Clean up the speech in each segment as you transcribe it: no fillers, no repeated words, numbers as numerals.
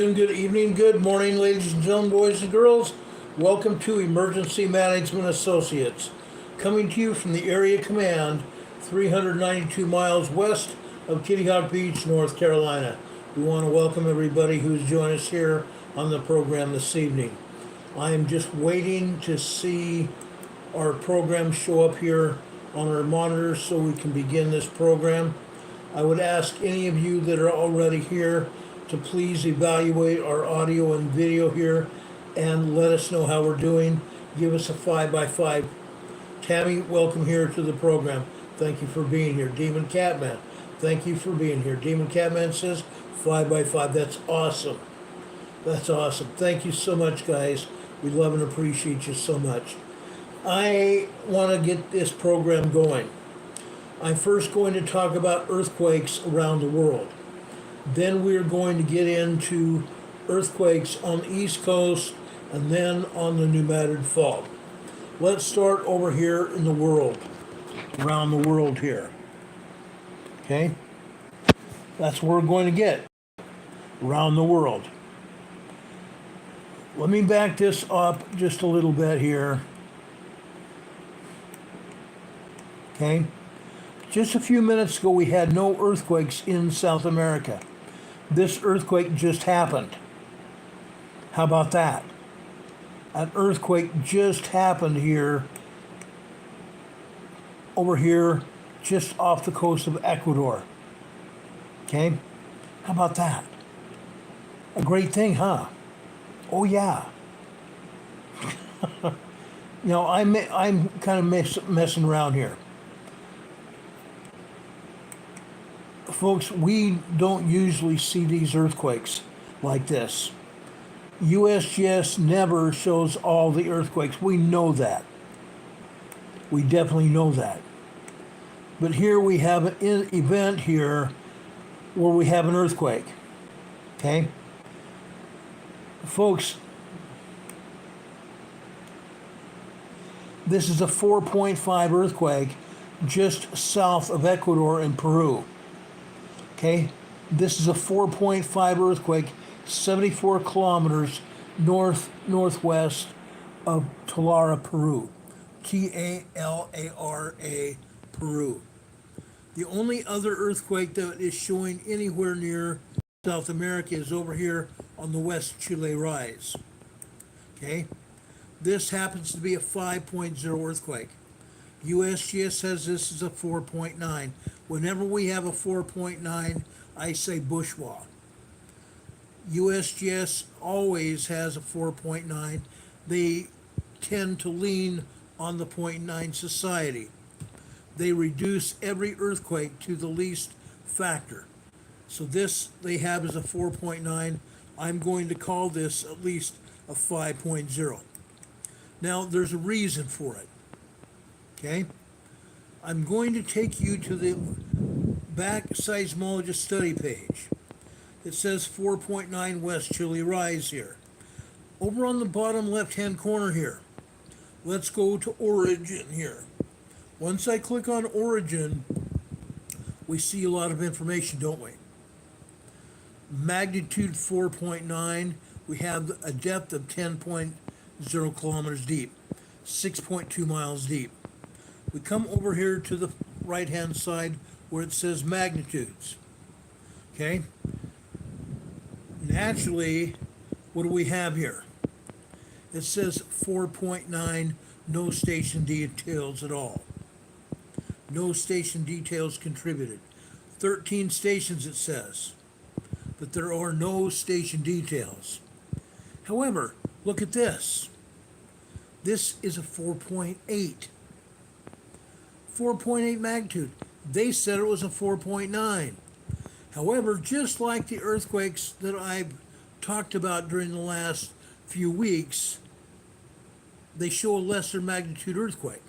Good evening, good morning, ladies and gentlemen, boys and girls. Welcome to Emergency Management Associates, coming to you from the Area Command, 392 miles west of Kitty Hawk Beach, North Carolina. We want to welcome everybody who's joined us here on the program this evening. I am just waiting to see our program show up here on our monitors so we can begin this program. I would ask any of you that are already here to please evaluate our audio and video here and let us know how we're doing. Give us a 5x5. Tammy, welcome here to the program. Thank you for being here. Demon Catman, thank you for being here. Demon Catman says 5x5. That's awesome. That's awesome. Thank you so much, guys. We love and appreciate you so much. I want to get this program going. I'm first going to talk about earthquakes around the world. Then we're going to get into earthquakes on the East Coast and then on the New Madrid Fault. Let's start over here in the world, around the world here. Okay? That's where we're going to get, around the world. Let me back this up just a little bit here. Okay? Just a few minutes ago, we had no earthquakes in South America. This earthquake just happened. How about that? An earthquake just happened here, over here, just off the coast of Ecuador. Okay? How about that? A great thing, huh? Oh, yeah. I'm kind of messing around here. Folks, we don't usually see these earthquakes like this. USGS never shows all the earthquakes. We know that. We definitely know that. But here we have an event here where we have an earthquake. Okay? Folks, this is a 4.5 earthquake just south of Ecuador in Peru. Okay, this is a 4.5 earthquake, 74 kilometers northwest of Talara, Peru. Talara, Peru. The only other earthquake that is showing anywhere near South America is over here on the West Chile Rise. Okay, this happens to be a 5.0 earthquake. USGS says this is a 4.9. Whenever we have a 4.9, I say bourgeois. USGS always has a 4.9. They tend to lean on the 0.9 society. They reduce every earthquake to the least factor. So this they have as a 4.9. I'm going to call this at least a 5.0. Now, there's a reason for it. Okay, I'm going to take you to the back seismologist study page. It says 4.9 West Chile Rise here. Over on the bottom left-hand corner here, let's go to origin here. Once I click on origin, we see a lot of information, don't we? Magnitude 4.9, we have a depth of 10.0 kilometers deep, 6.2 miles deep. We come over here to the right-hand side where it says magnitudes. Okay? Naturally, what do we have here? It says 4.9, no station details at all. No station details contributed. 13 stations it says, but there are no station details. However, look at this. This is a 4.8. 4.8 magnitude. They said it was a 4.9. However, just like the earthquakes that I've talked about during the last few weeks, they show a lesser magnitude earthquake.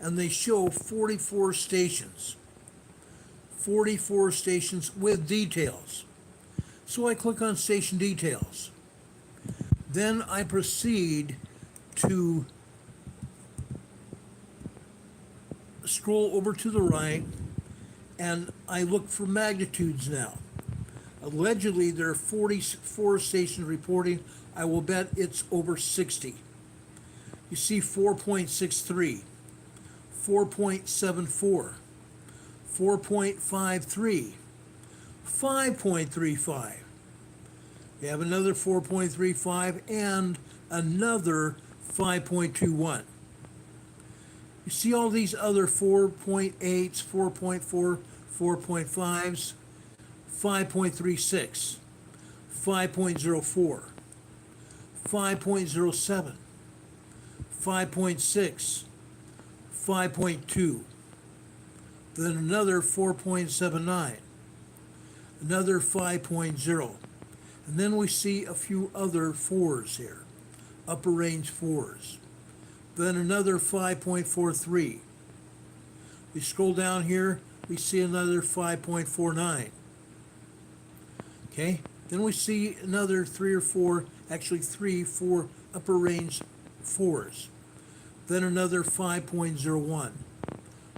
And they show 44 stations. 44 stations with details. So I click on station details. Then I proceed to scroll over to the right, and I look for magnitudes now. Allegedly, there are 44 stations reporting. I will bet it's over 60. You see 4.63, 4.74, 4.53, 5.35. You have another 4.35 and another 5.21. You see all these other 4.8s, 4.4, 4.5s, 5.36, 5.04, 5.07, 5.6, 5.2, then another 4.79, another 5.0, and then we see a few other 4s here, upper range 4s, then another 5.43. We scroll down here, we see another 5.49. Okay, then we see another 3 or 4, actually 3, 4 upper range 4s. Then another 5.01,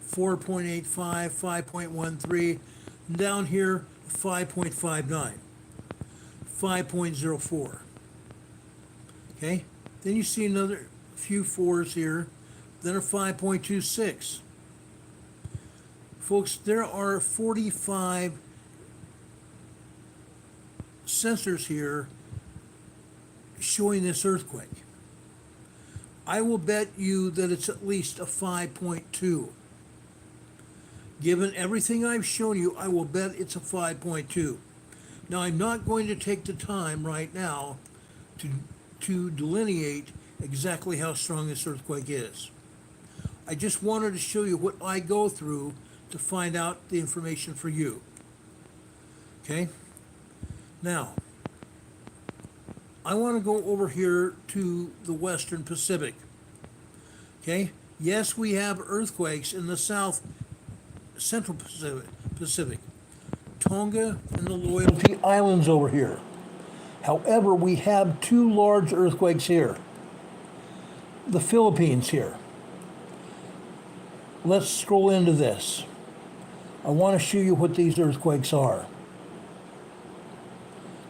4.85, 5.13, and down here 5.59, 5.04. Okay, then you see another few 4s here, then a 5.26. Folks, there are 45 sensors here showing this earthquake. I will bet you that it's at least a 5.2. Given everything I've shown you, I will bet it's a 5.2. Now, I'm not going to take the time right now to delineate exactly how strong this earthquake is. I just wanted to show you what I go through to find out the information for you. Okay? Now, I want to go over here to the Western Pacific. Okay? Yes, we have earthquakes in the Central Pacific. Tonga and the Loyalty Islands over here. However, we have 2 large earthquakes here. The Philippines here. Let's scroll into this. I want to show you what these earthquakes are.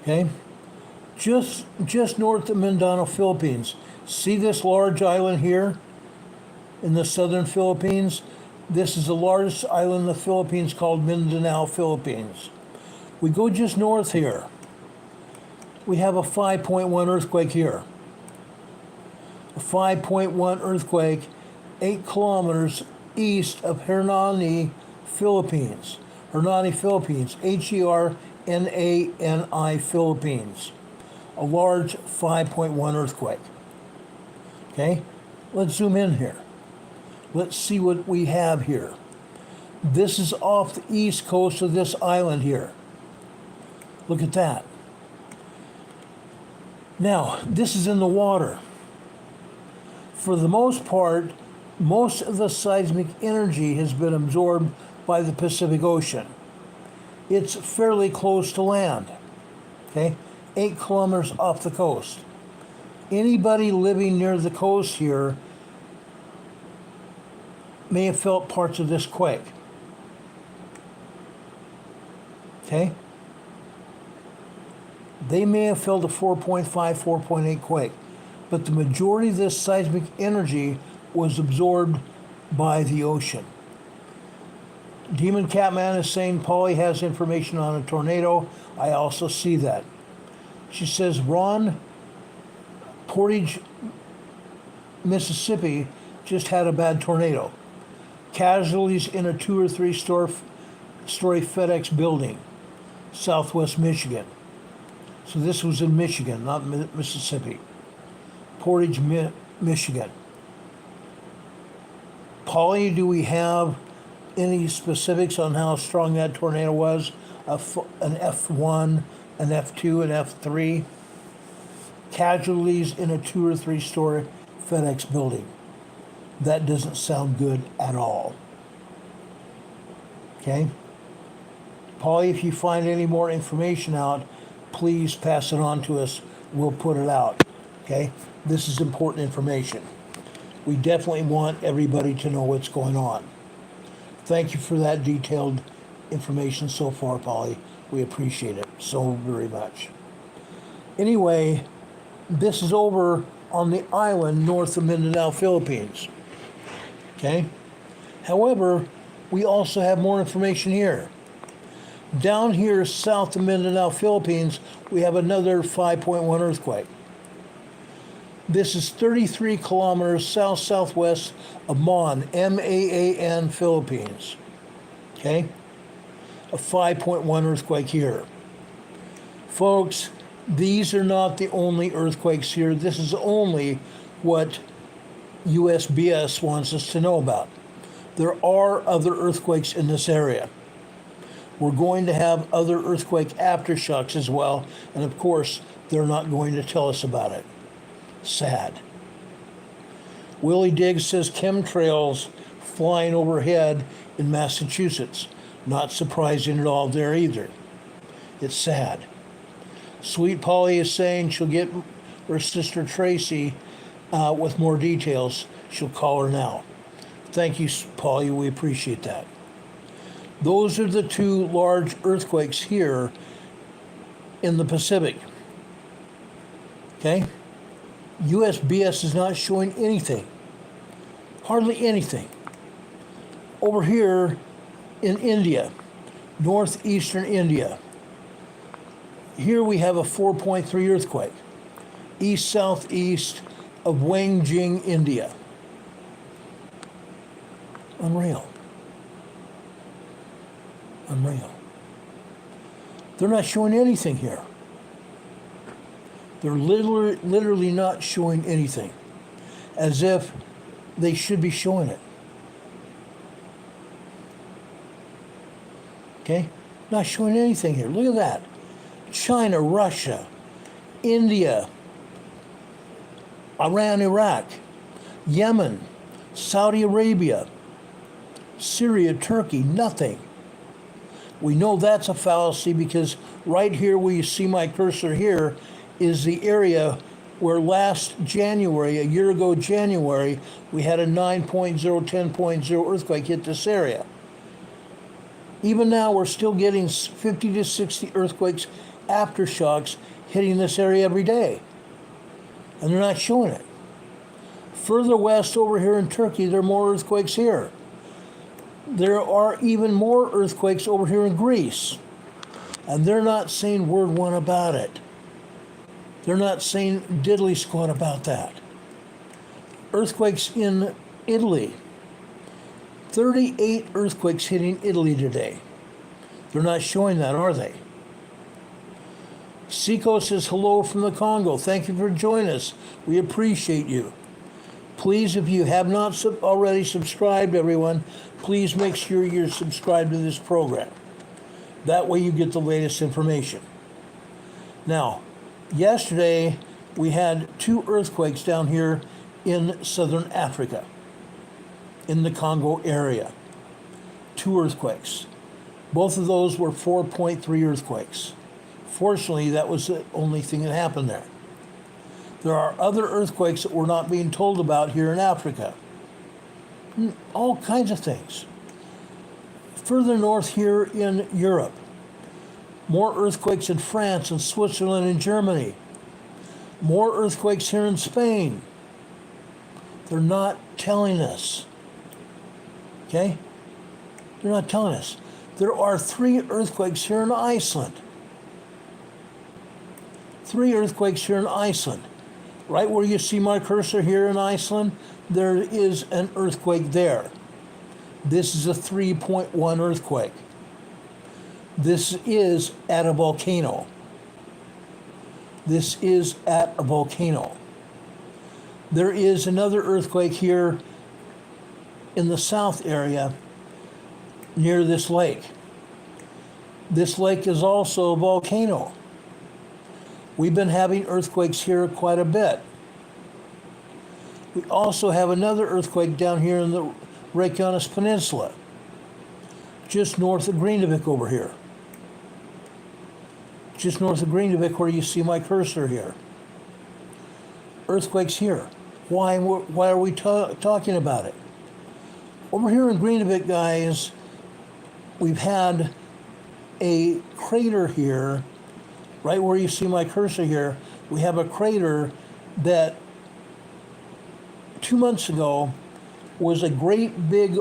Okay? Just north of Mindanao, Philippines. See this large island here in the southern Philippines? This is the largest island in the Philippines called Mindanao, Philippines. We go just north here. We have a 5.1 earthquake here. A 5.1 earthquake 8 kilometers east of Hernani, Philippines. Hernani, Philippines. Hernani, Philippines. A large 5.1 earthquake. Okay, let's zoom in here. Let's see what we have here. This is off the east coast of this island here. Look at that. Now, this is in the water. For the most part, most of the seismic energy has been absorbed by the Pacific Ocean. It's fairly close to land. Okay, 8 kilometers off the coast. Anybody living near the coast here may have felt parts of this quake. Okay? They may have felt a 4.5, 4.8 quake, but the majority of this seismic energy was absorbed by the ocean. Demon Catman is saying Polly has information on a tornado. I also see that. She says, Ron, Portage, Mississippi just had a bad tornado. Casualties in a 2 or 3 story FedEx building, Southwest Michigan. So this was in Michigan, not Mississippi. Portage, Michigan. Polly, do we have any specifics on how strong that tornado was? An F1, an F2, an F3? Casualties in a 2 or 3 story FedEx building. That doesn't sound good at all. Okay? Polly, if you find any more information out, please pass it on to us. We'll put it out. Okay? This is important information. We definitely want everybody to know what's going on. Thank you for that detailed information so far, Polly. We appreciate it so very much. Anyway, this is over on the island north of Mindanao, Philippines. Okay? However, we also have more information here. Down here south of Mindanao, Philippines, we have another 5.1 earthquake. This is 33 kilometers south-southwest of Maan, M-A-A-N, Philippines. Okay? A 5.1 earthquake here. Folks, these are not the only earthquakes here. This is only what USBS wants us to know about. There are other earthquakes in this area. We're going to have other earthquake aftershocks as well, and of course, they're not going to tell us about it. Sad. Willie Diggs says chemtrails flying overhead in Massachusetts. Not surprising at all there either. It's sad. Sweet Polly is saying she'll get her sister Tracy with more details. She'll call her now. Thank you, Polly. We appreciate that. Those are the two large earthquakes here in the Pacific. Okay? USBS is not showing anything. Hardly anything. Over here in India, northeastern India, here we have a 4.3 earthquake, east-southeast of Wangjing, India. Unreal. Unreal. They're not showing anything here. They're literally not showing anything, as if they should be showing it. Okay? Not showing anything here. Look at that. China, Russia, India, Iran, Iraq, Yemen, Saudi Arabia, Syria, Turkey, nothing. We know that's a fallacy because right here where you see my cursor here is the area where last January, a year ago January, we had a 9.0, 10.0 earthquake hit this area. Even now, we're still getting 50 to 60 earthquakes, aftershocks, hitting this area every day. And they're not showing it. Further west over here in Turkey, there are more earthquakes here. There are even more earthquakes over here in Greece. And they're not saying word one about it. They're not saying diddly squat about that. Earthquakes in Italy. 38 earthquakes hitting Italy today. They're not showing that, are they? Seiko says hello from the Congo. Thank you for joining us. We appreciate you. Please, if you have not already subscribed, everyone, please make sure you're subscribed to this program. That way you get the latest information. Now, yesterday we had 2 earthquakes down here in southern Africa, in the Congo area. 2 earthquakes. Both of those were 4.3 earthquakes. Fortunately, that was the only thing that happened there. There are other earthquakes that we're not being told about here in Africa. All kinds of things. Further north here in Europe, more earthquakes in France and Switzerland and Germany. More earthquakes here in Spain. They're not telling us. Okay? They're not telling us. There are 3 earthquakes here in Iceland. 3 earthquakes here in Iceland. Right where you see my cursor here in Iceland, there is an earthquake there. This is a 3.1 earthquake. This is at a volcano. This is at a volcano. There is another earthquake here in the south area near this lake. This lake is also a volcano. We've been having earthquakes here quite a bit. We also have another earthquake down here in the Reykjanes Peninsula, just north of Greenavik over here. Just north of Greenavik where you see my cursor here. Earthquakes here. Why are we talking about it? Over here in Greenavik, guys, we've had a crater here, right where you see my cursor here. We have a crater that 2 months ago was a great big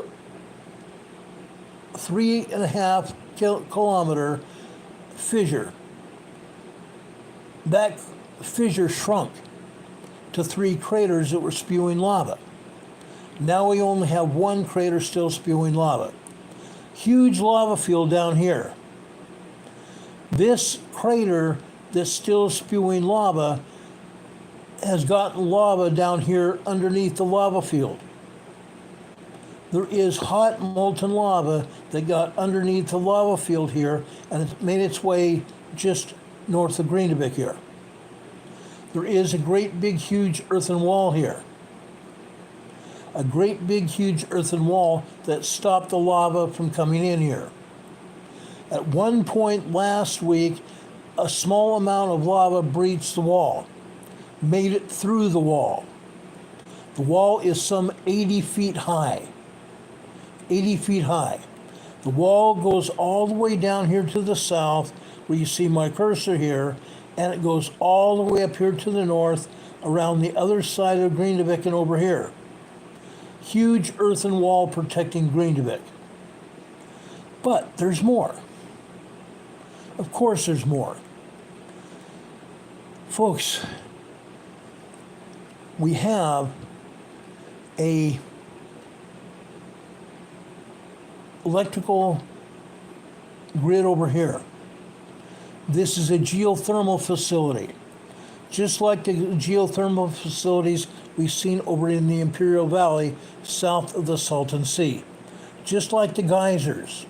3.5 kilometer fissure. That fissure shrunk to 3 craters that were spewing lava. Now we only have 1 crater still spewing lava. Huge lava field down here. This crater that's still spewing lava has gotten lava down here underneath the lava field. There is hot molten lava that got underneath the lava field here, and it's made its way just north of Greenvik here. There is a great big huge earthen wall here. A great big huge earthen wall that stopped the lava from coming in here. At one point last week, a small amount of lava breached the wall, made it through the wall. The wall is some 80 feet high. 80 feet high. The wall goes all the way down here to the south, where you see my cursor here, and it goes all the way up here to the north, around the other side of Greenvik and over here. Huge earthen wall protecting Greenvik. But there's more. Of course there's more. Folks, we have a electrical grid over here. This is a geothermal facility. Just like the geothermal facilities we've seen over in the Imperial Valley, south of the Salton Sea. Just like the geysers.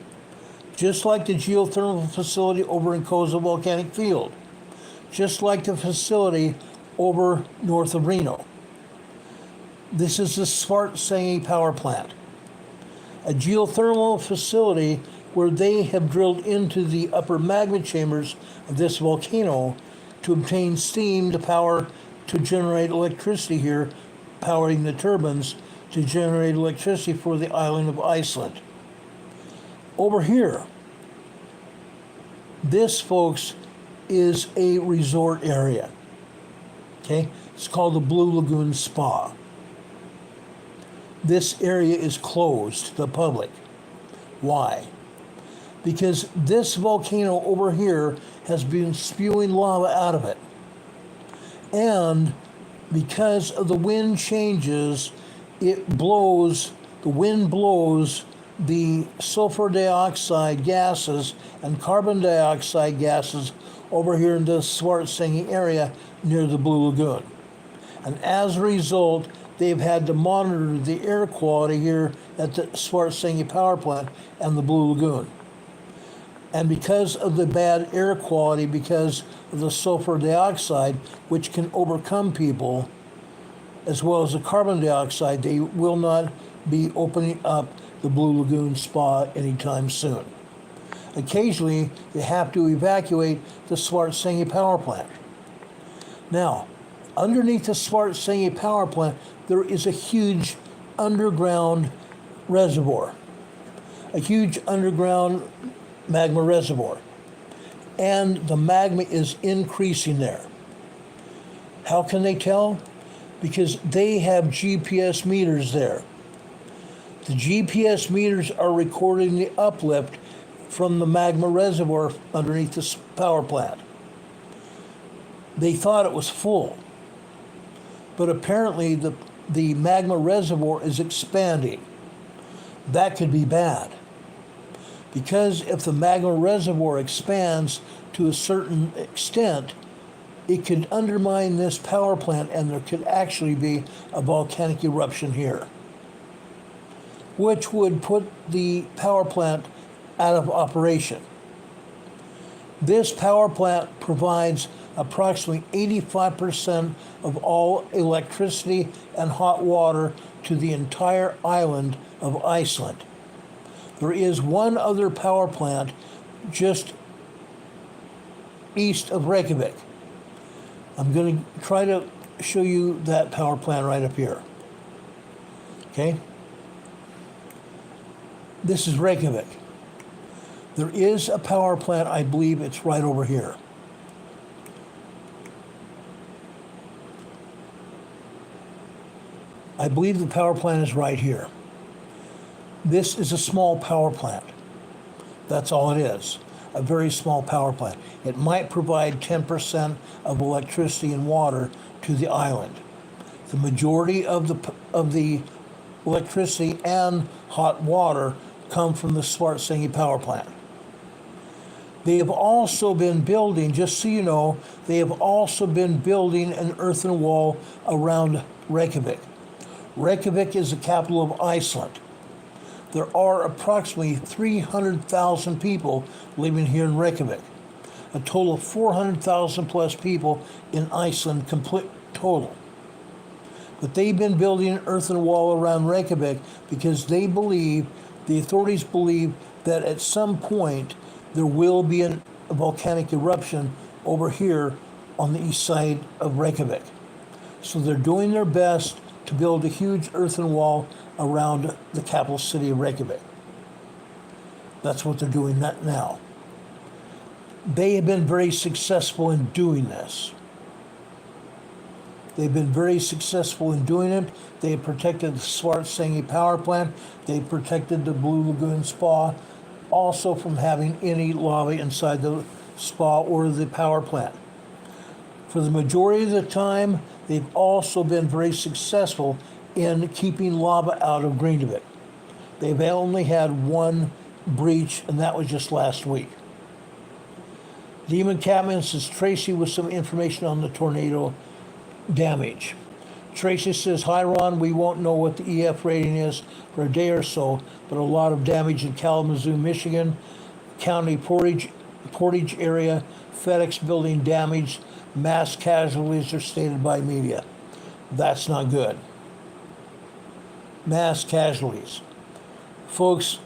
Just like the geothermal facility over in Koza Volcanic Field. Just like the facility over north of Reno. This is the Svartsengi power plant. A geothermal facility where they have drilled into the upper magma chambers of this volcano to obtain steam to generate electricity here, powering the turbines to generate electricity for the island of Iceland. Over here, this, folks, is a resort area. Okay? It's called the Blue Lagoon Spa. This area is closed to the public. Why? Because this volcano over here has been spewing lava out of it. And because of the wind changes, the wind blows the sulfur dioxide gases and carbon dioxide gases over here in the Svartsengi area near the Blue Lagoon. And as a result, they've had to monitor the air quality here at the Svartsengi power plant and the Blue Lagoon. And because of the bad air quality, because of the sulfur dioxide, which can overcome people, as well as the carbon dioxide, they will not be opening up the Blue Lagoon Spa anytime soon. Occasionally, they have to evacuate the Svartsengi power plant. Now, underneath the Svartsengi power plant, there is a huge underground reservoir, a huge underground magma reservoir, and the magma is increasing there. How can they tell? Because they have GPS meters there. The GPS meters are recording the uplift from the magma reservoir underneath the power plant. They thought it was full, but apparently the magma reservoir is expanding. That could be bad. Because if the magma reservoir expands to a certain extent, it could undermine this power plant and there could actually be a volcanic eruption here, which would put the power plant out of operation. This power plant provides approximately 85% of all electricity and hot water to the entire island of Iceland. There is one other power plant just east of Reykjavik. I'm going to try to show you that power plant right up here. Okay? This is Reykjavik. There is a power plant, I believe it's right over here. I believe the power plant is right here. This is a small power plant. That's all it is, a very small power plant. It might provide 10% of electricity and water to the island. The majority of the electricity and hot water come from the Svartsengi power plant. They have also been building, just so you know, they have also been building an earthen wall around Reykjavik. Reykjavik is the capital of Iceland. There are approximately 300,000 people living here in Reykjavik. A total of 400,000 plus people in Iceland, complete total. But they've been building an earthen wall around Reykjavik because they believe, the authorities believe, that at some point there will be a volcanic eruption over here on the east side of Reykjavik. So they're doing their best to build a huge earthen wall around the capital city of Reykjavik. That's what they're doing now. They have been very successful in doing this. They've been very successful in doing it. They have protected the Svartsengi power plant. They've protected the Blue Lagoon Spa also from having any lava inside the spa or the power plant. For the majority of the time, they've also been very successful in keeping lava out of Grindavik. They've only had one breach, and that was just last week. Demon Catman says Tracy with some information on the tornado damage. Tracy says, hi Ron, we won't know what the EF rating is for a day or so, but a lot of damage in Kalamazoo, Michigan, County Portage area, FedEx building damaged, mass casualties are stated by media. That's not good. Mass casualties. Folks,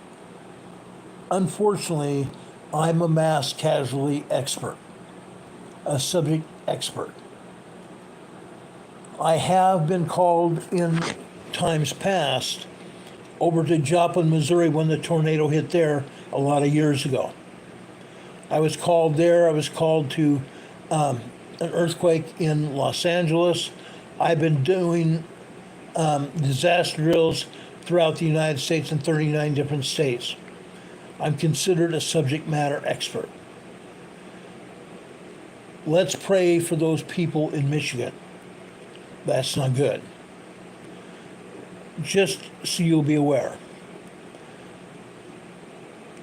unfortunately, I'm a mass casualty expert, a subject expert. I have been called in times past over to Joplin, Missouri when the tornado hit there a lot of years ago. I was called there. I was called to an earthquake in Los Angeles. I've been doing disaster drills throughout the United States in 39 different states. I'm considered a subject matter expert. Let's pray for those people in Michigan. That's not good. Just so you'll be aware.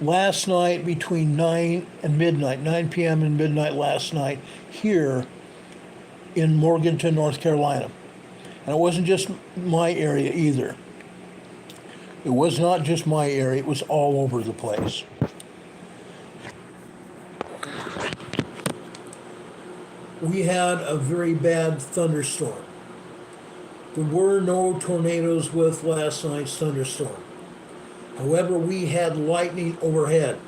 Last night between 9 p.m. and midnight last night here in Morganton, North Carolina. And it wasn't just my area either. It was not just my area, it was all over the place. We had a very bad thunderstorm. There were no tornadoes with last night's thunderstorm. However, we had lightning overhead.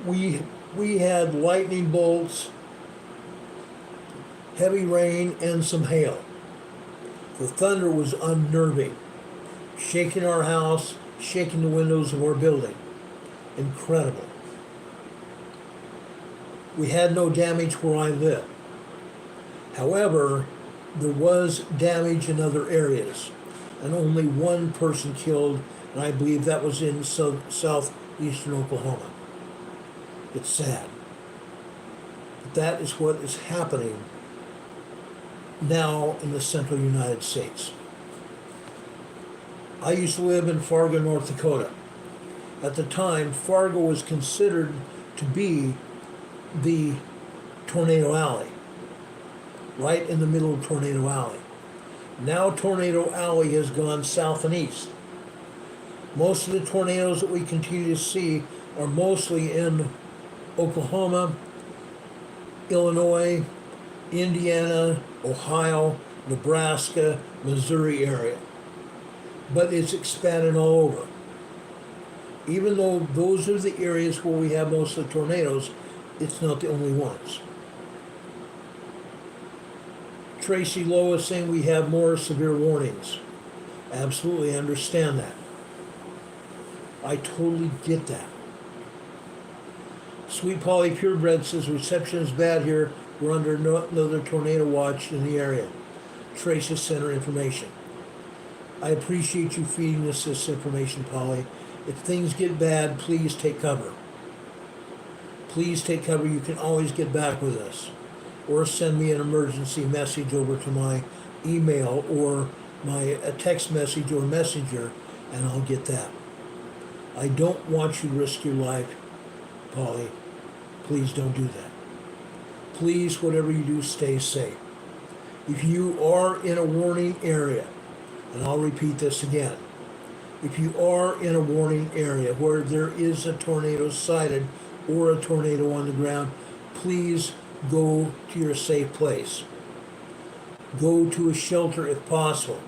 We had lightning bolts, heavy rain, and some hail. The thunder was unnerving, shaking our house, shaking the windows of our building. Incredible. We had no damage where I live. However, there was damage in other areas, and only one person killed, and I believe that was in southeastern Oklahoma. It's sad. But that is what is happening now in the central United States. I used to live in Fargo, North Dakota. At the time, Fargo was considered to be the tornado alley, right in the middle of Tornado Alley. Now Tornado Alley has gone south and east. Most of the tornadoes that we continue to see are mostly in Oklahoma, Illinois, Indiana, Ohio, Nebraska, Missouri area. But it's expanded all over. Even though those are the areas where we have most of the tornadoes, it's not the only ones. Tracy Lowe is saying we have more severe warnings. Absolutely understand that. I totally get that. Sweet Polly Purebred says reception is bad here. We're under another tornado watch in the area. Traces Center information. I appreciate you feeding us this information, Polly. If things get bad, please take cover. Please take cover. You can always get back with us. Or send me an emergency message over to my email or a text message or messenger, and I'll get that. I don't want you to risk your life, Polly. Please don't do that. Please, whatever you do, stay safe. If you are in a warning area, and I'll repeat this again, if you are in a warning area where there is a tornado sighted or a tornado on the ground, please go to your safe place. Go to a shelter if possible.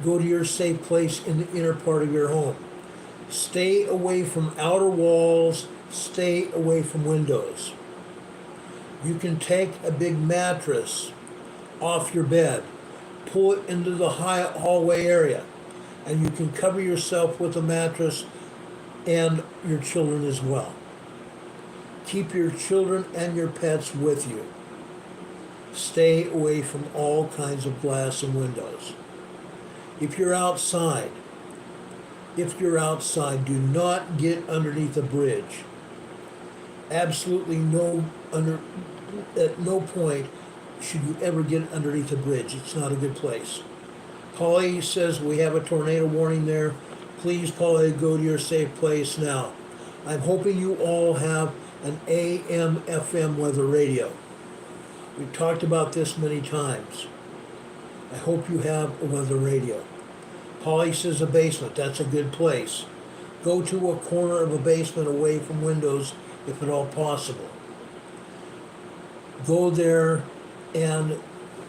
Go to your safe place in the inner part of your home. Stay away from outer walls. Stay away from windows. You can take a big mattress off your bed, pull it into the hallway area, and you can cover yourself with a mattress and your children as well. Keep your children and your pets with you. Stay away from all kinds of glass and windows. If you're outside, do not get underneath a bridge. Absolutely at no point should you ever get underneath a bridge. It's not a good place. Polly says we have a tornado warning there. Please, Polly, go to your safe place now. I'm hoping you all have an AM, FM weather radio. We've talked about this many times. I hope you have a weather radio. Polly says a basement. That's a good place. Go to a corner of a basement away from windows if at all possible. Go there and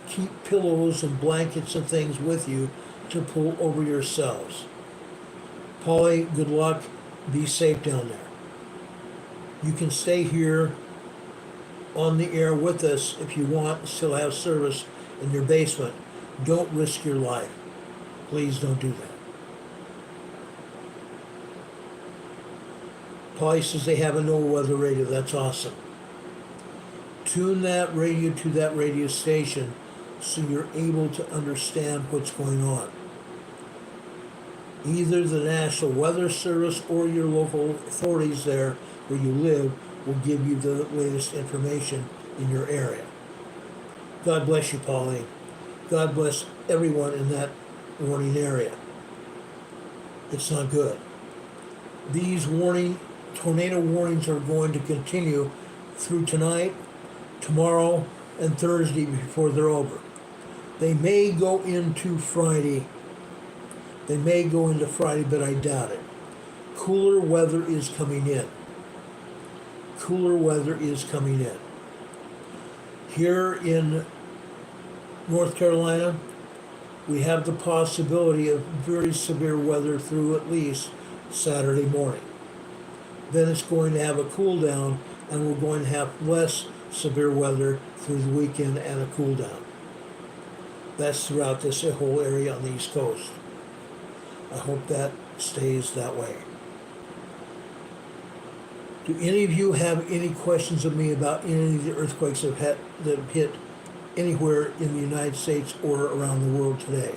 keep pillows and blankets and things with you to pull over yourselves. Polly, good luck. Be safe down there. You can stay here on the air with us if you want and still have service in your basement. Don't risk your life. Please don't do that. Polly says they have a no weather radio. That's awesome. Tune that radio to that radio station so you're able to understand what's going on. Either the National Weather Service or your local authorities there where you live will give you the latest information in your area. God bless you, Polly. God bless everyone in that warning area. It's not good. These tornado warnings are going to continue through tonight, tomorrow, and Thursday before they're over. They may go into Friday. But I doubt it. Cooler weather is coming in. Here in North Carolina, we have the possibility of very severe weather through at least Saturday morning. Then it's going to have a cool down, and we're going to have less severe weather through the weekend and a cool down. That's throughout this whole area on the East Coast. I hope that stays that way. Do any of you have any questions of me about any of the earthquakes that have hit anywhere in the United States or around the world today?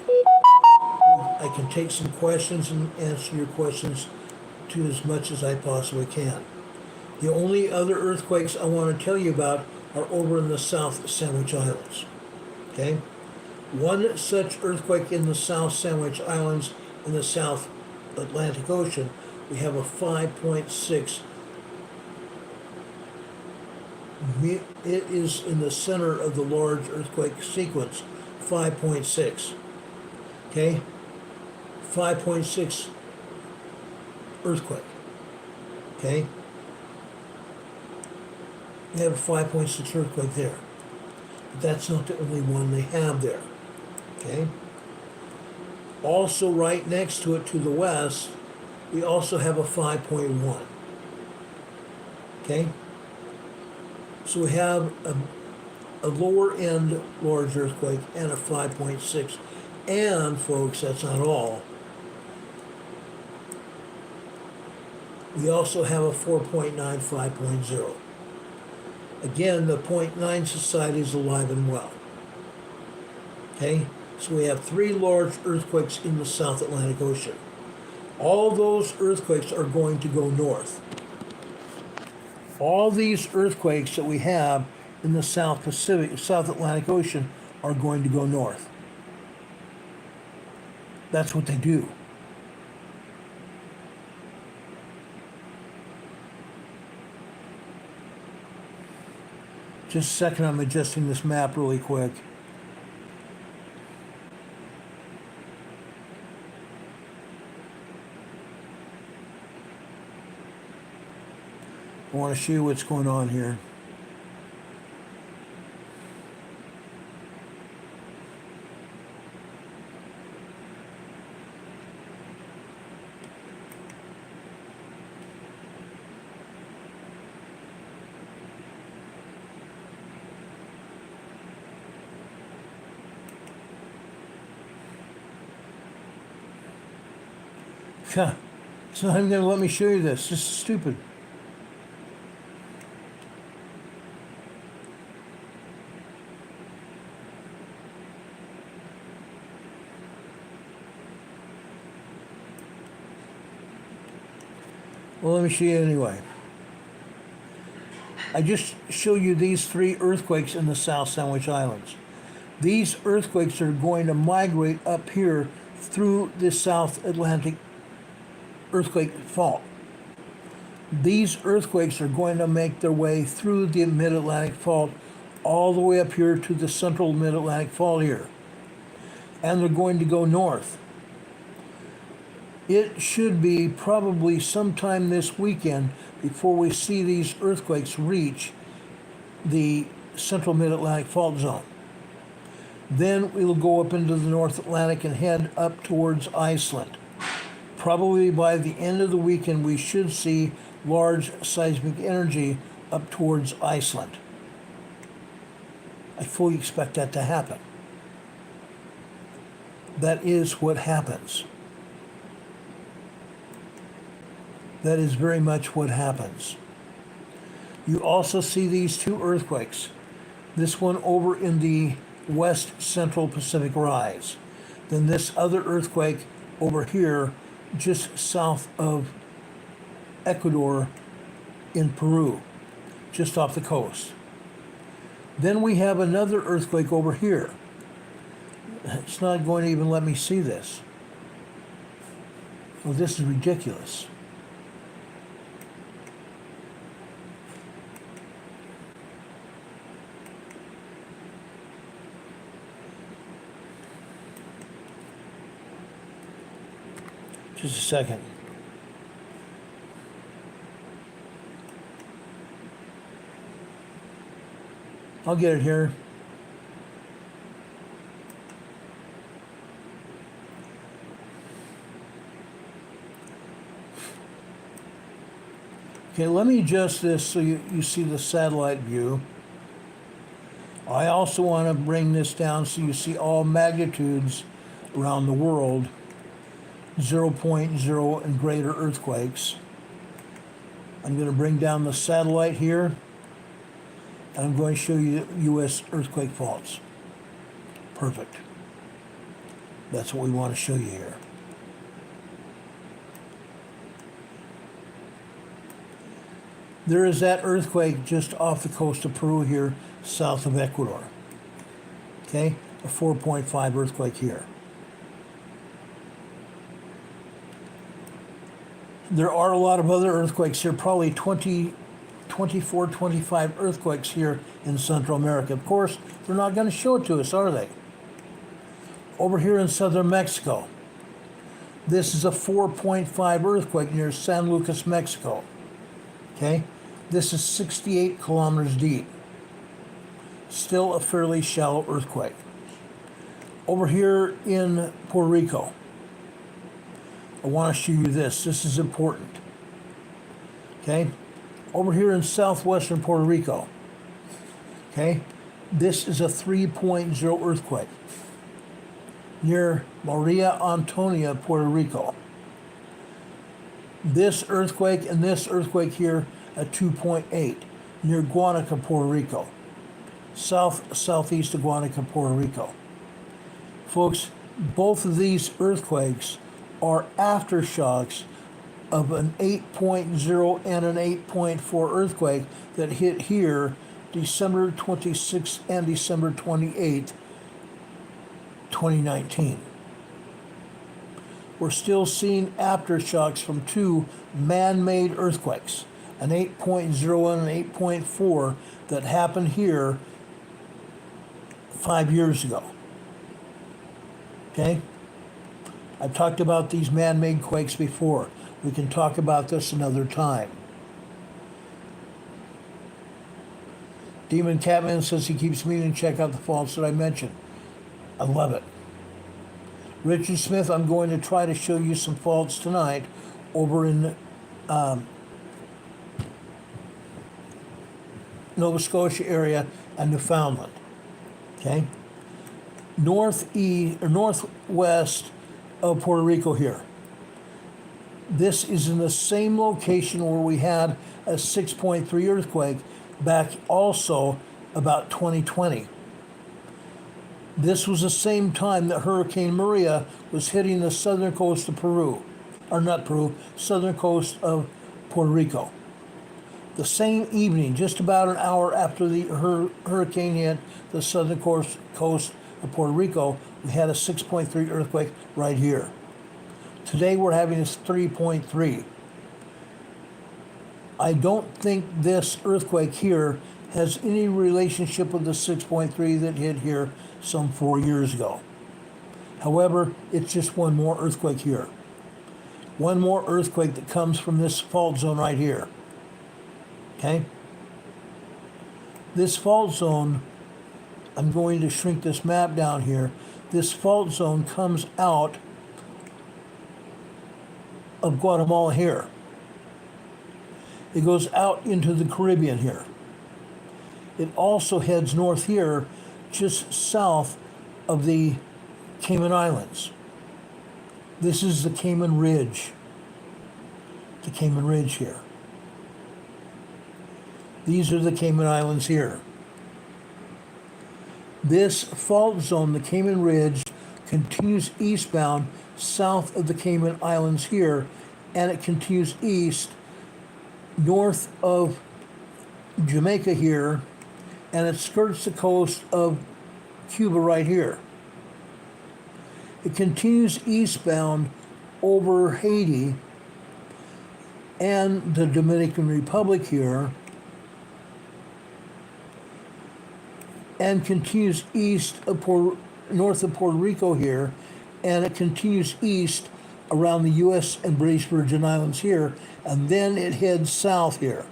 I can take some questions and answer your questions to as much as I possibly can. The only other earthquakes I want to tell you about are over in the South Sandwich Islands. Okay? One such earthquake in the South Sandwich Islands in the South Atlantic Ocean, we have a 5.6. It is in the center of the large earthquake sequence, 5.6. Okay? 5.6 earthquake. Okay? We have a 5.6 earthquake there. But that's not the only one they have there. Okay? Also right next to it to the west, we also have a 5.1. Okay? So we have a lower end large earthquake and a 5.6. And folks, that's not all. We also have a 4.9 5.0. Again, the 0.9 society is alive and well. Okay, so we have 3 large earthquakes in the South Atlantic Ocean. All those earthquakes are going to go north. All these earthquakes that we have in the South Atlantic Ocean are going to go north. That's what they do. Just a second, I'm adjusting this map really quick. I want to show you what's going on here. It's not even going to let me show you this. This is stupid. Well, let me show you anyway. I just show you these 3 earthquakes in the South Sandwich Islands. These earthquakes are going to migrate up here through the South Atlantic earthquake fault. These earthquakes are going to make their way through the Mid-Atlantic fault all the way up here to the central Mid-Atlantic fault here. And they're going to go north. It should be probably sometime this weekend before we see these earthquakes reach the central Mid-Atlantic fault zone. Then we'll go up into the North Atlantic and head up towards Iceland. Probably by the end of the weekend, we should see large seismic energy up towards Iceland. I fully expect that to happen. That is what happens. That is very much what happens. You also see these 2 earthquakes. This one over in the West Central Pacific Rise. Then this other earthquake over here just south of Ecuador in Peru, just off the coast. Then we have another earthquake over here. It's not going to even let me see this. Well, this is ridiculous. Just a second. I'll get it here. Okay, let me adjust this so you see the satellite view. I also want to bring this down so you see all magnitudes around the world. 0.0 and greater earthquakes. I'm going to bring down the satellite here, and I'm going to show you U.S. earthquake faults. Perfect. That's what we want to show you here. There is that earthquake just off the coast of Peru here, south of Ecuador. Okay, a 4.5 earthquake here. There are a lot of other earthquakes here, probably 24, 25 earthquakes here in Central America. Of course, they're not going to show it to us, are they? Over here in southern Mexico, this is a 4.5 earthquake near San Lucas, Mexico. Okay, this is 68 kilometers deep. Still a fairly shallow earthquake. Over here in Puerto Rico, I want to show you this. This is important. Okay? Over here in southwestern Puerto Rico, okay, this is a 3.0 earthquake near Maria Antonia, Puerto Rico. This earthquake and this earthquake here at 2.8 near Guanica, Puerto Rico. Southeast of Guanica, Puerto Rico. Folks, both of these earthquakes are aftershocks of an 8.0 and an 8.4 earthquake that hit here December 26th and December 28th, 2019. We're still seeing aftershocks from two man-made earthquakes, an 8.0 and an 8.4 that happened here 5 years ago. Okay? I've talked about these man-made quakes before. We can talk about this another time. Demon Catman says he keeps meaning to check out the faults that I mentioned. I love it. Richard Smith, I'm going to try to show you some faults tonight over in Nova Scotia area and Newfoundland. Okay? Northwest of Puerto Rico here. This is in the same location where we had a 6.3 earthquake back also about 2020. This was the same time that Hurricane Maria was hitting the southern coast of Peru, or not Peru, southern coast of Puerto Rico. The same evening, just about an hour after the hurricane hit the southern coast of Puerto Rico, we had a 6.3 earthquake right here. Today we're having a 3.3. I don't think this earthquake here has any relationship with the 6.3 that hit here some 4 years ago. However, it's just one more earthquake here. One more earthquake that comes from this fault zone right here. Okay? This fault zone, I'm going to shrink this map down here. This fault zone comes out of Guatemala here. It goes out into the Caribbean here. It also heads north here, just south of the Cayman Islands. This is the Cayman Ridge. The Cayman Ridge here. These are the Cayman Islands here. This fault zone, the Cayman Ridge, continues eastbound south of the Cayman Islands here, and it continues east north of Jamaica here, and it skirts the coast of Cuba right here. It continues eastbound over Haiti and the Dominican Republic here, and continues north of Puerto Rico here, and it continues east around the U.S. and British Virgin Islands here, and then it heads south here.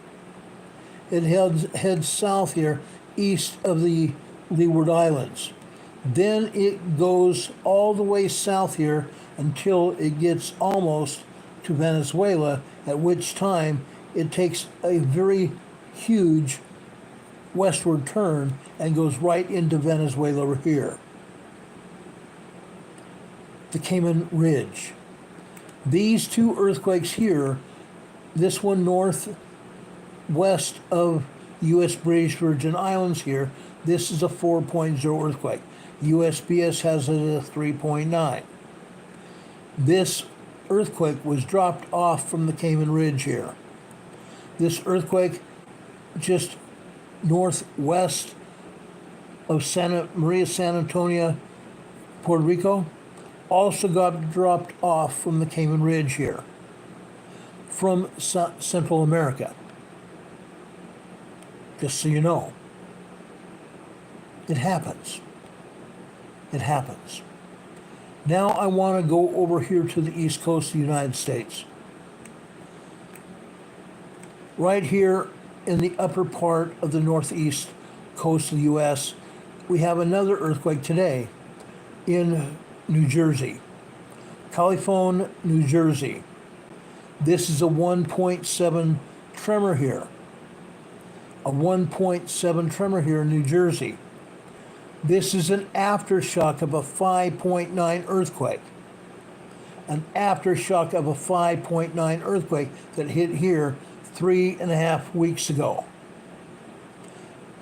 It heads south here, east of the Leeward Islands. Then it goes all the way south here until it gets almost to Venezuela, at which time it takes a very huge westward turn and goes right into Venezuela here. The Cayman Ridge. These two earthquakes here, this one northwest of U.S. British Virgin Islands here, this is a 4.0 earthquake. USGS has it at a 3.9. This earthquake was dropped off from the Cayman Ridge here. This earthquake just northwest of Santa Maria, San Antonio, Puerto Rico, also got dropped off from the Cayman Ridge here, from Central America. Just so you know. It happens. It happens. Now I want to go over here to the east coast of the United States. Right here in the upper part of the northeast coast of the U.S., we have another earthquake today in New Jersey. California, New Jersey. This is a 1.7 tremor here. A 1.7 tremor here in New Jersey. This is an aftershock of a 5.9 earthquake. an aftershock of a 5.9 earthquake that hit here 3.5 weeks ago.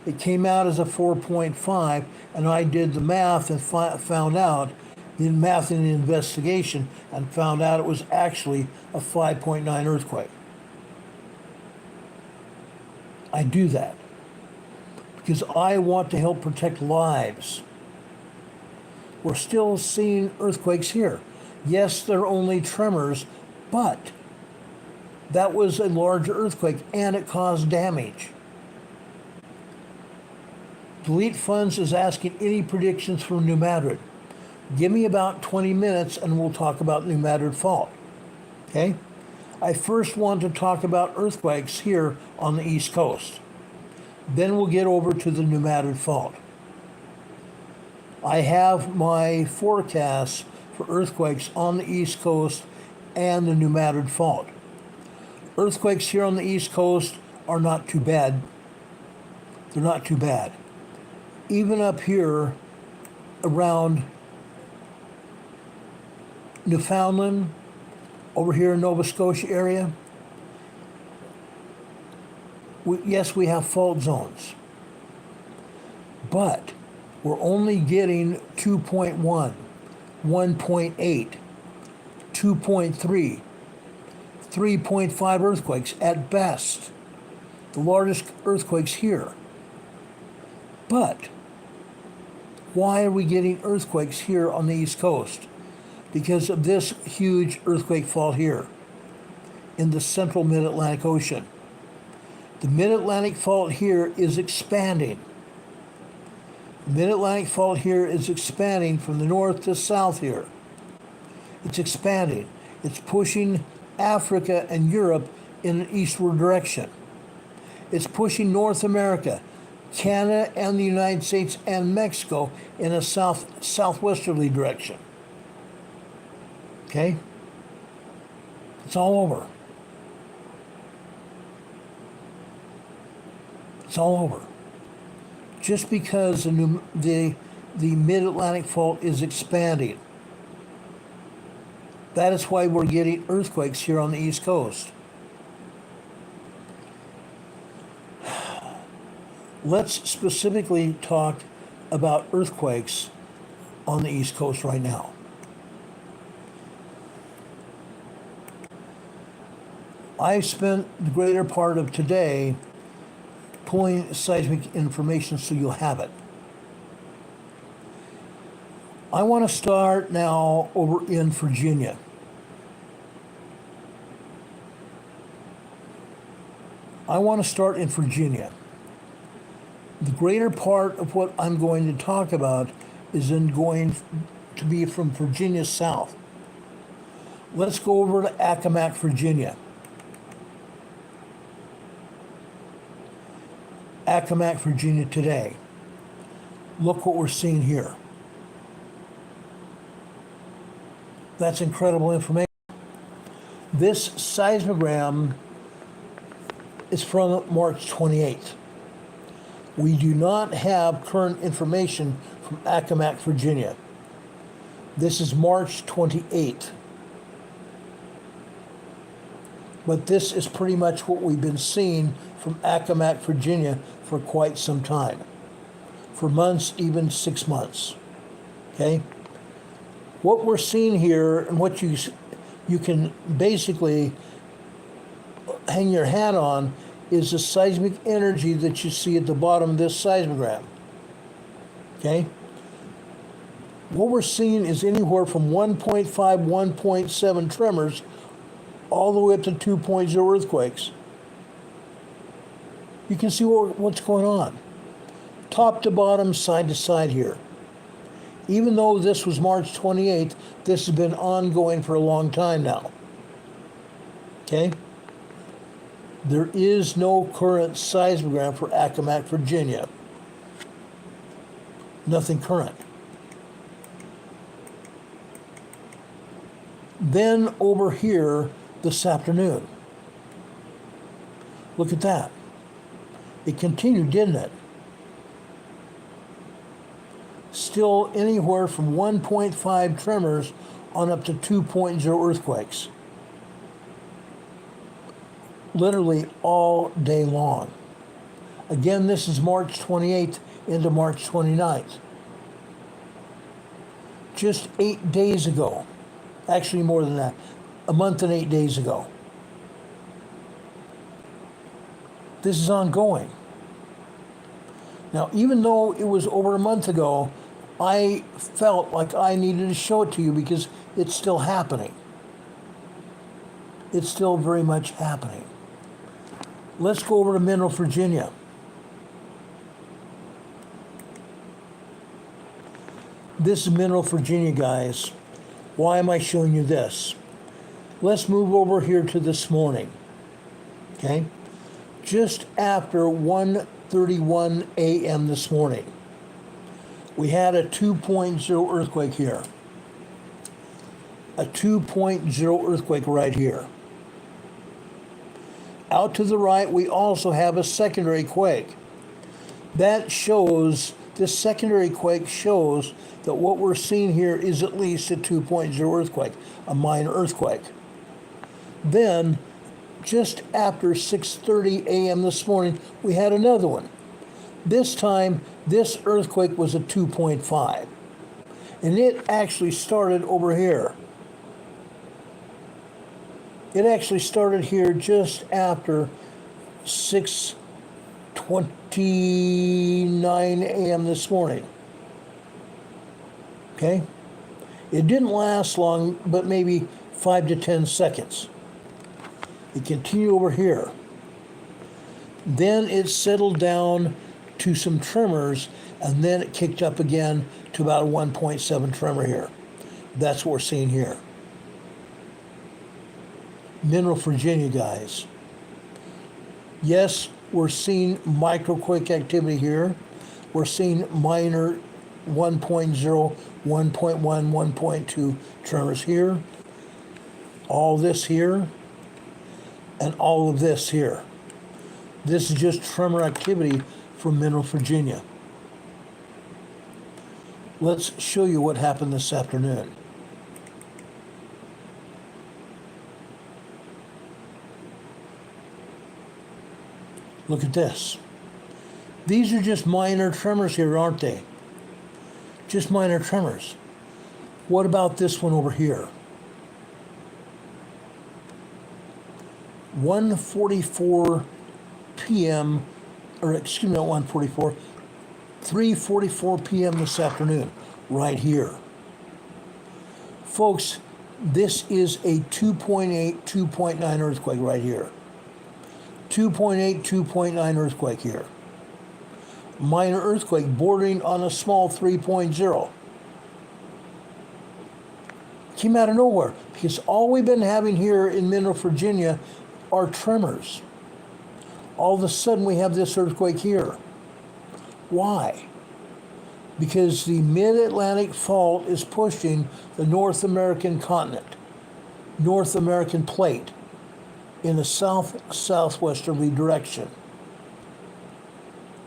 It came out as a 4.5, and I did the math and found out, the math in the investigation, and found out it was actually a 5.9 earthquake. I do that because I want to help protect lives. We're still seeing earthquakes here. Yes, they're only tremors, but that was a large earthquake and it caused damage. Delete Funds is asking any predictions for New Madrid. Give me about 20 minutes and we'll talk about New Madrid Fault. Okay? I first want to talk about earthquakes here on the East Coast. Then we'll get over to the New Madrid Fault. I have my forecasts for earthquakes on the East Coast and the New Madrid Fault. Earthquakes here on the East Coast are not too bad. They're not too bad. Even up here around Newfoundland, over here in Nova Scotia area, yes, we have fault zones, but we're only getting 2.1, 1.8, 2.3, 3.5 earthquakes at best. The largest earthquakes here. But why are we getting earthquakes here on the East Coast? Because of this huge earthquake fault here in the central Mid-Atlantic Ocean. The Mid-Atlantic Fault here is expanding. The Mid-Atlantic Fault here is expanding from the north to south here. It's expanding. It's pushing Africa and Europe in an eastward direction. It's pushing North America, Canada and the United States and Mexico in a southwesterly direction. Okay? It's all over. It's all over. Just because the Mid-Atlantic Fault is expanding. That is why we're getting earthquakes here on the East Coast. Let's specifically talk about earthquakes on the East Coast right now. I spent the greater part of today pulling seismic information so you'll have it. I want to start now over in Virginia. I want to start in Virginia. The greater part of what I'm going to talk about is going to be from Virginia south. Let's go over to Accomack, Virginia. Accomack, Virginia today. Look what we're seeing here. That's incredible information. This seismogram is from March 28th. We do not have current information from Accomack, Virginia. This is March 28th. But this is pretty much what we've been seeing from Accomack, Virginia for quite some time. For months, even 6 months. Okay? What we're seeing here and what you can basically hang your hat on is the seismic energy that you see at the bottom of this seismogram. Okay? What we're seeing is anywhere from 1.5, 1.7 tremors all the way up to 2.0 earthquakes. You can see what's going on. Top to bottom, side to side here. Even though this was March 28th, this has been ongoing for a long time now. Okay? There is no current seismogram for Accomack, Virginia. Nothing current. Then over here this afternoon. Look at that. It continued, didn't it? Still anywhere from 1.5 tremors on up to 2.0 earthquakes. Literally all day long. Again, this is March 28th into March 29th. Just 8 days ago, actually more than that, a month and 8 days ago. This is ongoing. Now, even though it was over a month ago, I felt like I needed to show it to you because it's still happening. It's still very much happening. Let's go over to Mineral, Virginia. This is Mineral, Virginia, guys. Why am I showing you this? Let's move over here to this morning. Okay? Just after 1:31 a.m. this morning, we had a 2.0 earthquake here. A 2.0 earthquake right here. Out to the right, we also have a secondary quake. That shows, this secondary quake shows that what we're seeing here is at least a 2.0 earthquake, a minor earthquake. Then, just after 6:30 a.m. this morning, we had another one. This time, this earthquake was a 2.5. And it actually started over here. It actually started here just after 6:29 a.m. this morning. Okay? It didn't last long, but maybe 5 to 10 seconds. It continued over here. Then it settled down to some tremors, and then it kicked up again to about a 1.7 tremor here. That's what we're seeing here. Mineral, Virginia, guys. Yes, we're seeing microquake activity here. We're seeing minor 1.0, 1.1, 1.2 tremors here. All this here. And all of this here. This is just tremor activity from Mineral, Virginia. Let's show you what happened this afternoon. Look at this. These are just minor tremors here, aren't they? Just minor tremors. What about this one over here? 1:44 p.m., or excuse me, not 1:44, 3:44 p.m. this afternoon, right here. Folks, this is a 2.8, 2.9 earthquake right here. 2.8, 2.9 earthquake here. Minor earthquake bordering on a small 3.0. Came out of nowhere because all we've been having here in Mineral, Virginia are tremors. All of a sudden we have this earthquake here. Why? Because the mid-Atlantic fault is pushing the North American continent, North American plate, in a south-southwesterly direction.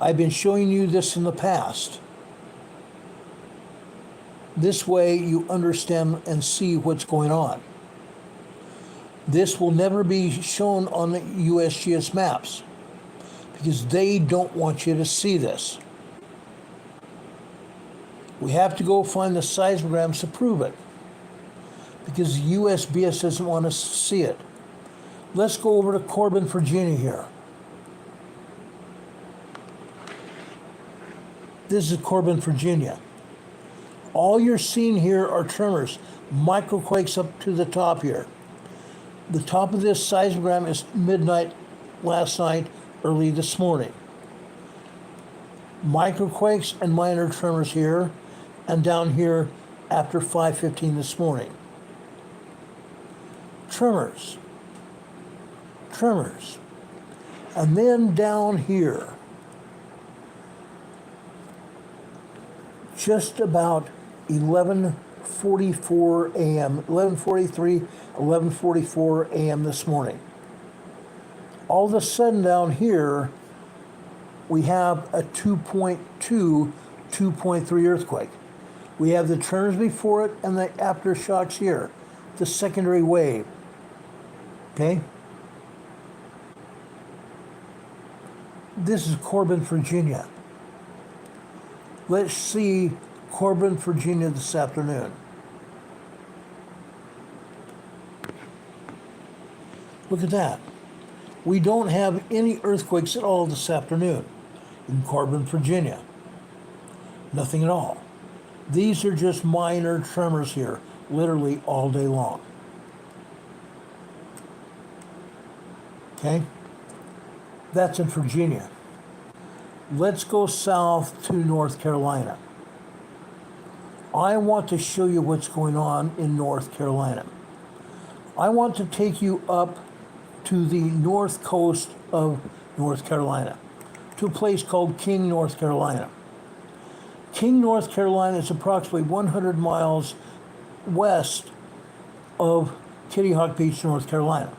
I've been showing you this in the past. This way you understand and see what's going on. This will never be shown on the USGS maps because they don't want you to see this. We have to go find the seismograms to prove it because the USGS doesn't want us to see it. Let's go over to Corbin, Virginia here. This is Corbin, Virginia. All you're seeing here are tremors, microquakes up to the top here. The top of this seismogram is midnight last night, early this morning. Microquakes and minor tremors here, and down here after 5:15 this morning. Tremors. Tremors. And then down here, just about 11:44 a.m., 11:43, 11:44 a.m. this morning. All of a sudden down here, we have a 2.2, 2.3 earthquake. We have the tremors before it and the aftershocks here, the secondary wave. Okay? This is Corbin, Virginia. Let's see Corbin, Virginia this afternoon. Look at that. We don't have any earthquakes at all this afternoon in Corbin, Virginia. Nothing at all. These are just minor tremors here, literally all day long. Okay? That's in Virginia. Let's go south to North Carolina. I want to show you what's going on in North Carolina. I want to take you up to the north coast of North Carolina, to a place called King, North Carolina. King, North Carolina is approximately 100 miles west of Kitty Hawk Beach, North Carolina.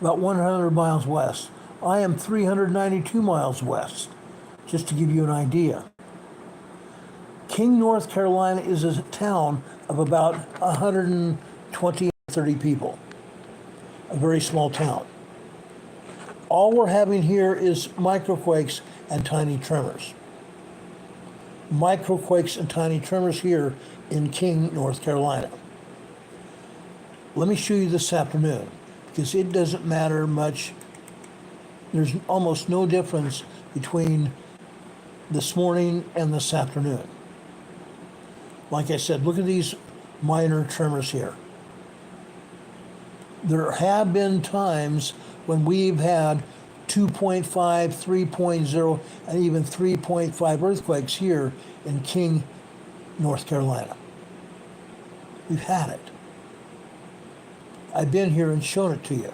About 100 miles west. I am 392 miles west, just to give you an idea. King, North Carolina is a town of about 120, 30 people. A very small town. All we're having here is microquakes and tiny tremors. Microquakes and tiny tremors here in King, North Carolina. Let me show you this afternoon, because it doesn't matter much. There's almost no difference between this morning and this afternoon. Like I said, look at these minor tremors here. There have been times when we've had 2.5, 3.0, and even 3.5 earthquakes here in King, North Carolina. We've had it. I've been here and shown it to you.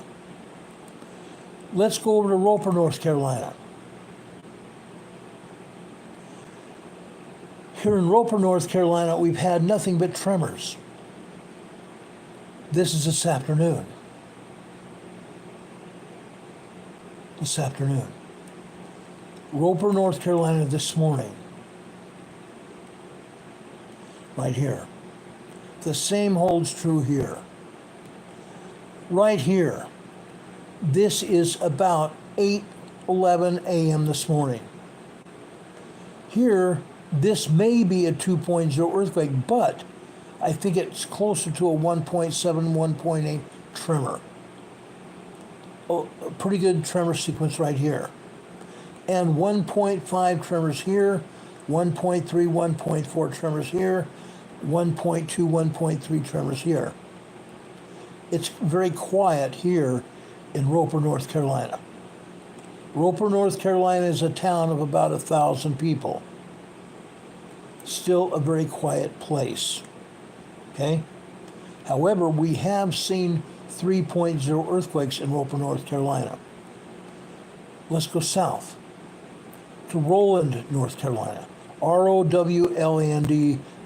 Let's go over to Roper, North Carolina. Here in Roper, North Carolina, we've had nothing but tremors. This is this afternoon. This afternoon. Roper, North Carolina this morning. Right here. The same holds true here. Right here. This is about 8:11 a.m. this morning. Here, this may be a 2.0 earthquake, but I think it's closer to a 1.7, 1.8 tremor. Oh, a pretty good tremor sequence right here. And 1.5 tremors here, 1.3, 1.4 tremors here, 1.2, 1.3 tremors here. It's very quiet here in Roper, North Carolina. Roper, North Carolina is a town of about 1,000 people. Still a very quiet place. Okay? However, we have seen 3.0 earthquakes in Roper, North Carolina. Let's go south to Rowland, North Carolina. Rowland,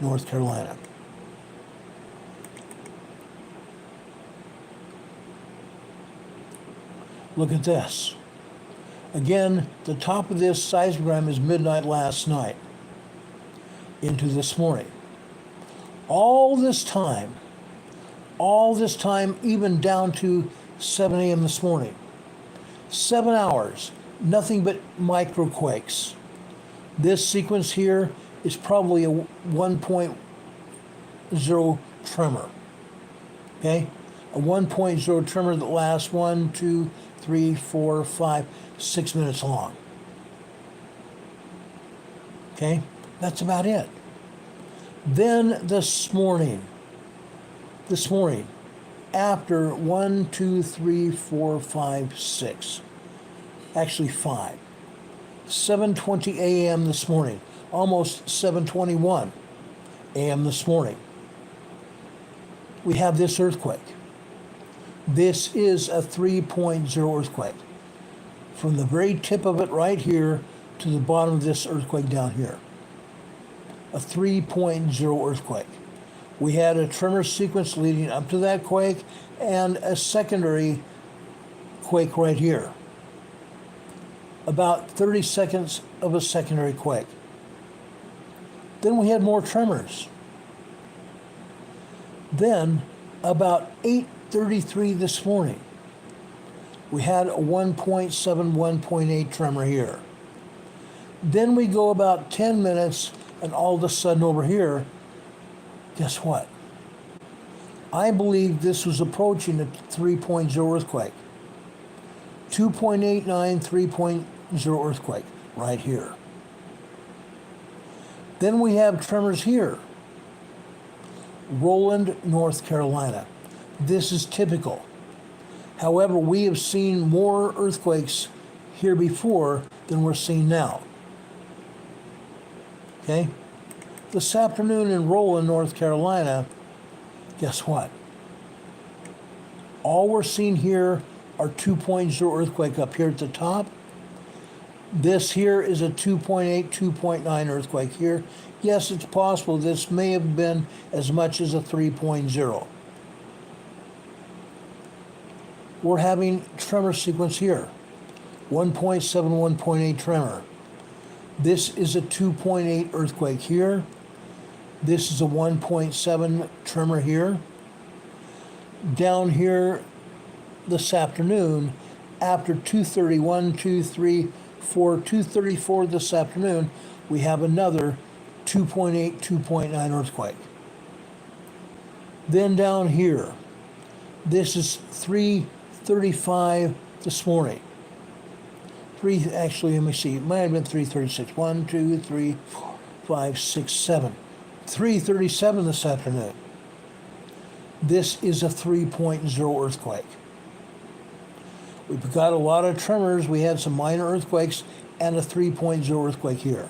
North Carolina. Look at this. Again, the top of this seismogram is midnight last night into this morning. All this time, even down to 7 a.m. this morning, 7 hours, nothing but microquakes. This sequence here is probably a 1.0 tremor. Okay? A 1.0 tremor that lasts 1, 2, 3, 4, 5, 6 minutes long. Okay? That's about it. Then this morning, after 1, 2, 3, 4, 5, 6, actually 5, 7:20 a.m. this morning, almost 7:21 a.m. this morning, we have this earthquake. This is a 3.0 earthquake. From the very tip of it right here to the bottom of this earthquake down here. A 3.0 earthquake. We had a tremor sequence leading up to that quake and a secondary quake right here. About 30 seconds of a secondary quake. Then we had more tremors. Then, about 8:33 this morning, we had a 1.7, 1.8 tremor here. Then we go about 10 minutes, and all of a sudden over here, guess what? I believe this was approaching a 3.0 earthquake. 2.89, 3.0 earthquake, right here. Then we have tremors here. Roland, North Carolina. This is typical. However, we have seen more earthquakes here before than we're seeing now. Okay? This afternoon in Roland, North Carolina, guess what? All we're seeing here are 2.0 earthquake up here at the top. This here is a 2.8, 2.9 earthquake here. Yes, it's possible this may have been as much as a 3.0. We're having tremor sequence here. 1.7, 1.8 tremor. This is a 2.8 earthquake here. This is a 1.7 tremor here. Down here this afternoon, after 2:31, 2:34, 2:34 this afternoon, we have another 2.8, 2.9 earthquake. Then down here, this is 3:35 this morning. Actually, let me see, it might have been 3:36. 1, 2, 3, 4, 5, 6, 7. 3:37 this afternoon. This is a 3.0 earthquake. We've got a lot of tremors. We had some minor earthquakes and a 3.0 earthquake here.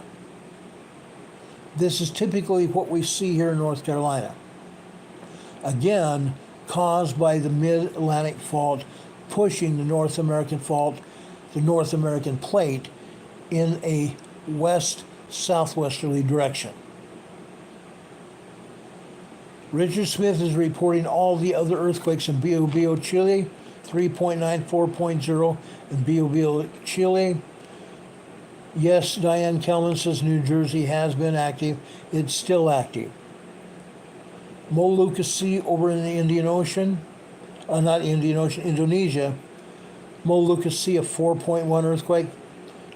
This is typically what we see here in North Carolina. Again, caused by the Mid-Atlantic Fault pushing the North American Fault, the North American Plate, in a west-southwesterly direction. Richard Smith is reporting all the other earthquakes in Biobío, Chile, 3.9, 4.0 in Biobío, Chile. Yes, Diane Kelman says New Jersey has been active. It's still active. Molucca over in the Indian Ocean, not Indian Ocean, Indonesia. Molucca, a 4.1 earthquake,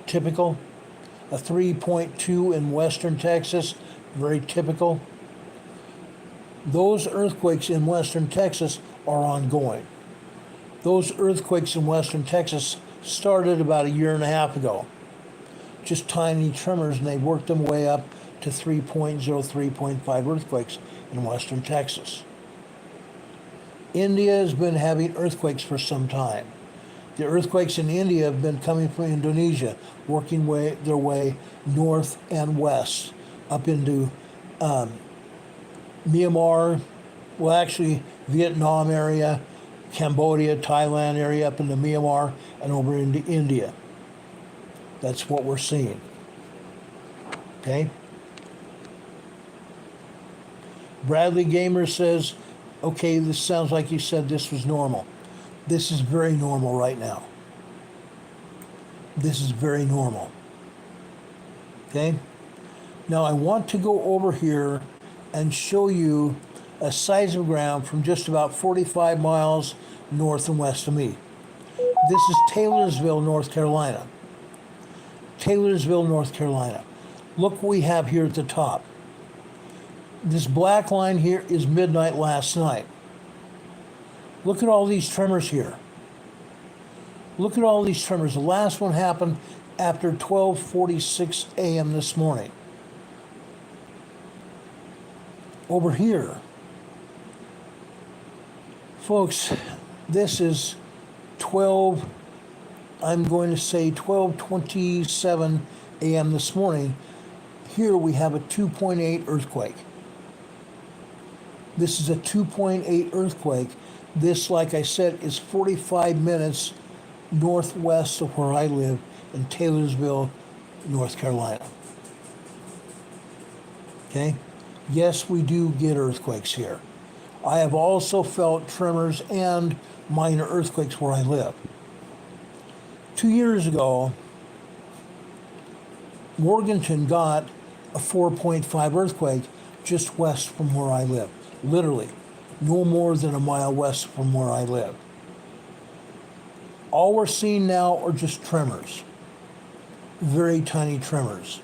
typical. A 3.2 in western Texas, very typical. Those earthquakes in western Texas are ongoing. Those earthquakes in western Texas started about a year and a half ago. Just tiny tremors, and they worked them way up to 3.0, 3.5 earthquakes in western Texas. India has been having earthquakes for some time. The earthquakes in India have been coming from Indonesia, working their way north and west up into Myanmar, well actually Vietnam area, Cambodia, Thailand area, up into Myanmar and over into India. That's what we're seeing. Okay? Bradley Gamer says, okay, this sounds like you said this was normal. This is very normal right now. This is very normal. Okay? Now I want to go over here and show you a seismogram from just about 45 miles north and west of me. This is Taylorsville, North Carolina. Taylorsville, North Carolina. Look what we have here at the top. This black line here is midnight last night. Look at all these tremors here. Look at all these tremors. The last one happened after 12:46 a.m. this morning. Over here, folks, this is 12:27 a.m. this morning. Here we have a 2.8 earthquake. This is a 2.8 earthquake. This, like I said, is 45 minutes northwest of where I live in Taylorsville, North Carolina. Okay? Yes, we do get earthquakes here. I have also felt tremors and minor earthquakes where I live. 2 years ago, Morganton got a 4.5 earthquake just west from where I live. Literally, no more than a mile west from where I live. All we're seeing now are just tremors. Very tiny tremors.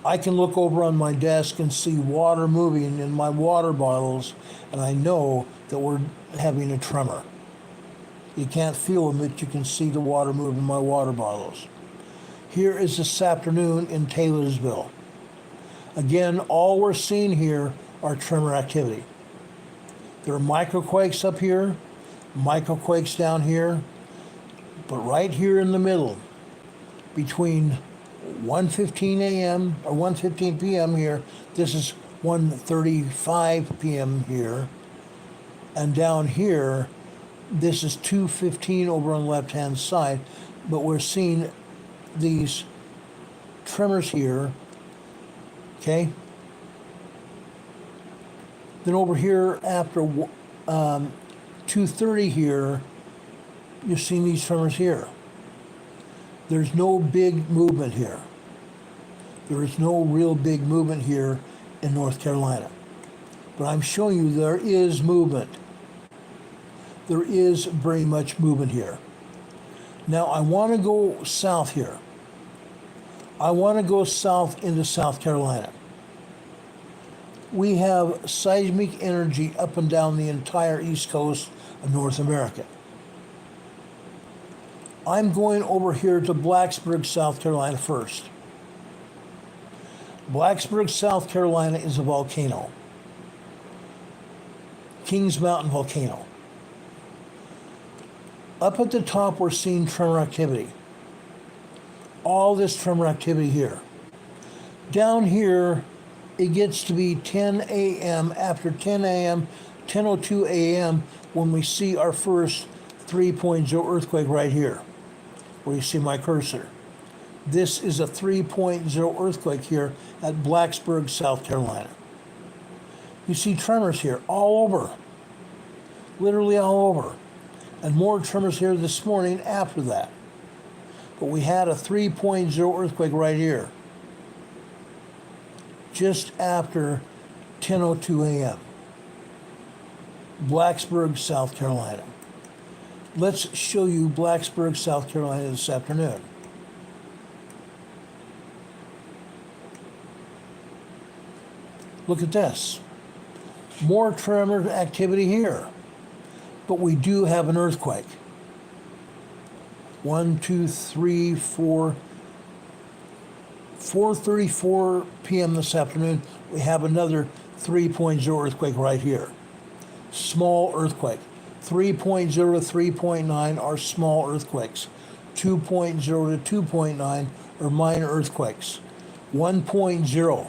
I can look over on my desk and see water moving in my water bottles, and I know that we're having a tremor. You can't feel them, but you can see the water move in my water bottles. Here is this afternoon in Taylorsville. Again, all we're seeing here are tremor activity. There are microquakes up here, microquakes down here, but right here in the middle, between 1:15 a.m. or 1:15 p.m. here, this is 1:35 p.m. here, and down here, this is 2:15 over on the left-hand side, but we're seeing these tremors here, okay? Then over here after 2:30 here, you're seeing these tremors here. There's no big movement here. There is no real big movement here in North Carolina. But I'm showing you there is movement. There is very much movement here. Now I want to go south here. I want to go south into South Carolina. We have seismic energy up and down the entire east coast of North America. I'm going over here to Blacksburg, South Carolina first. Blacksburg, South Carolina is a volcano. Kings Mountain volcano. Up at the top, we're seeing tremor activity. All this tremor activity here. Down here, it gets to be 10 a.m. After 10 a.m., 10:02 a.m., when we see our first 3.0 earthquake right here, where you see my cursor. This is a 3.0 earthquake here at Blacksburg, South Carolina. You see tremors here all over, literally all over, and more tremors here this morning after that. But we had a 3.0 earthquake right here, just after 10:02 a.m. Blacksburg, South Carolina. Let's show you Blacksburg, South Carolina this afternoon. Look at this. More tremor activity here. But we do have an earthquake. 1, 2, 3, 4. 4:34 p.m. this afternoon, we have another 3.0 earthquake right here. Small earthquake. 3.0 to 3.9 are small earthquakes. 2.0 to 2.9 are minor earthquakes. 1.0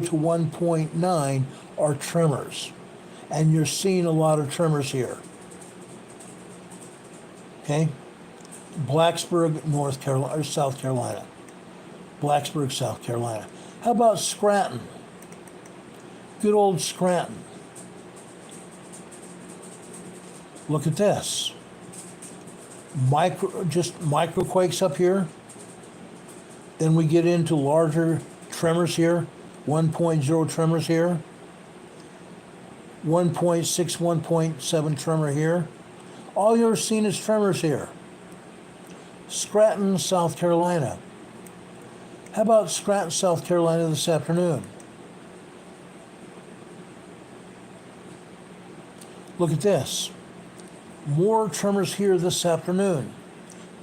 to 1.9 are tremors. And you're seeing a lot of tremors here. Okay? Blacksburg, North Carolina, or South Carolina. Blacksburg, South Carolina. How about Scranton? Good old Scranton. Look at this. Just microquakes up here. Then we get into larger tremors here. 1.0 tremors here. 1.6, 1.7 tremor here. All you're seeing is tremors here. Scranton, South Carolina. How about Scranton, South Carolina this afternoon? Look at this. More tremors here this afternoon.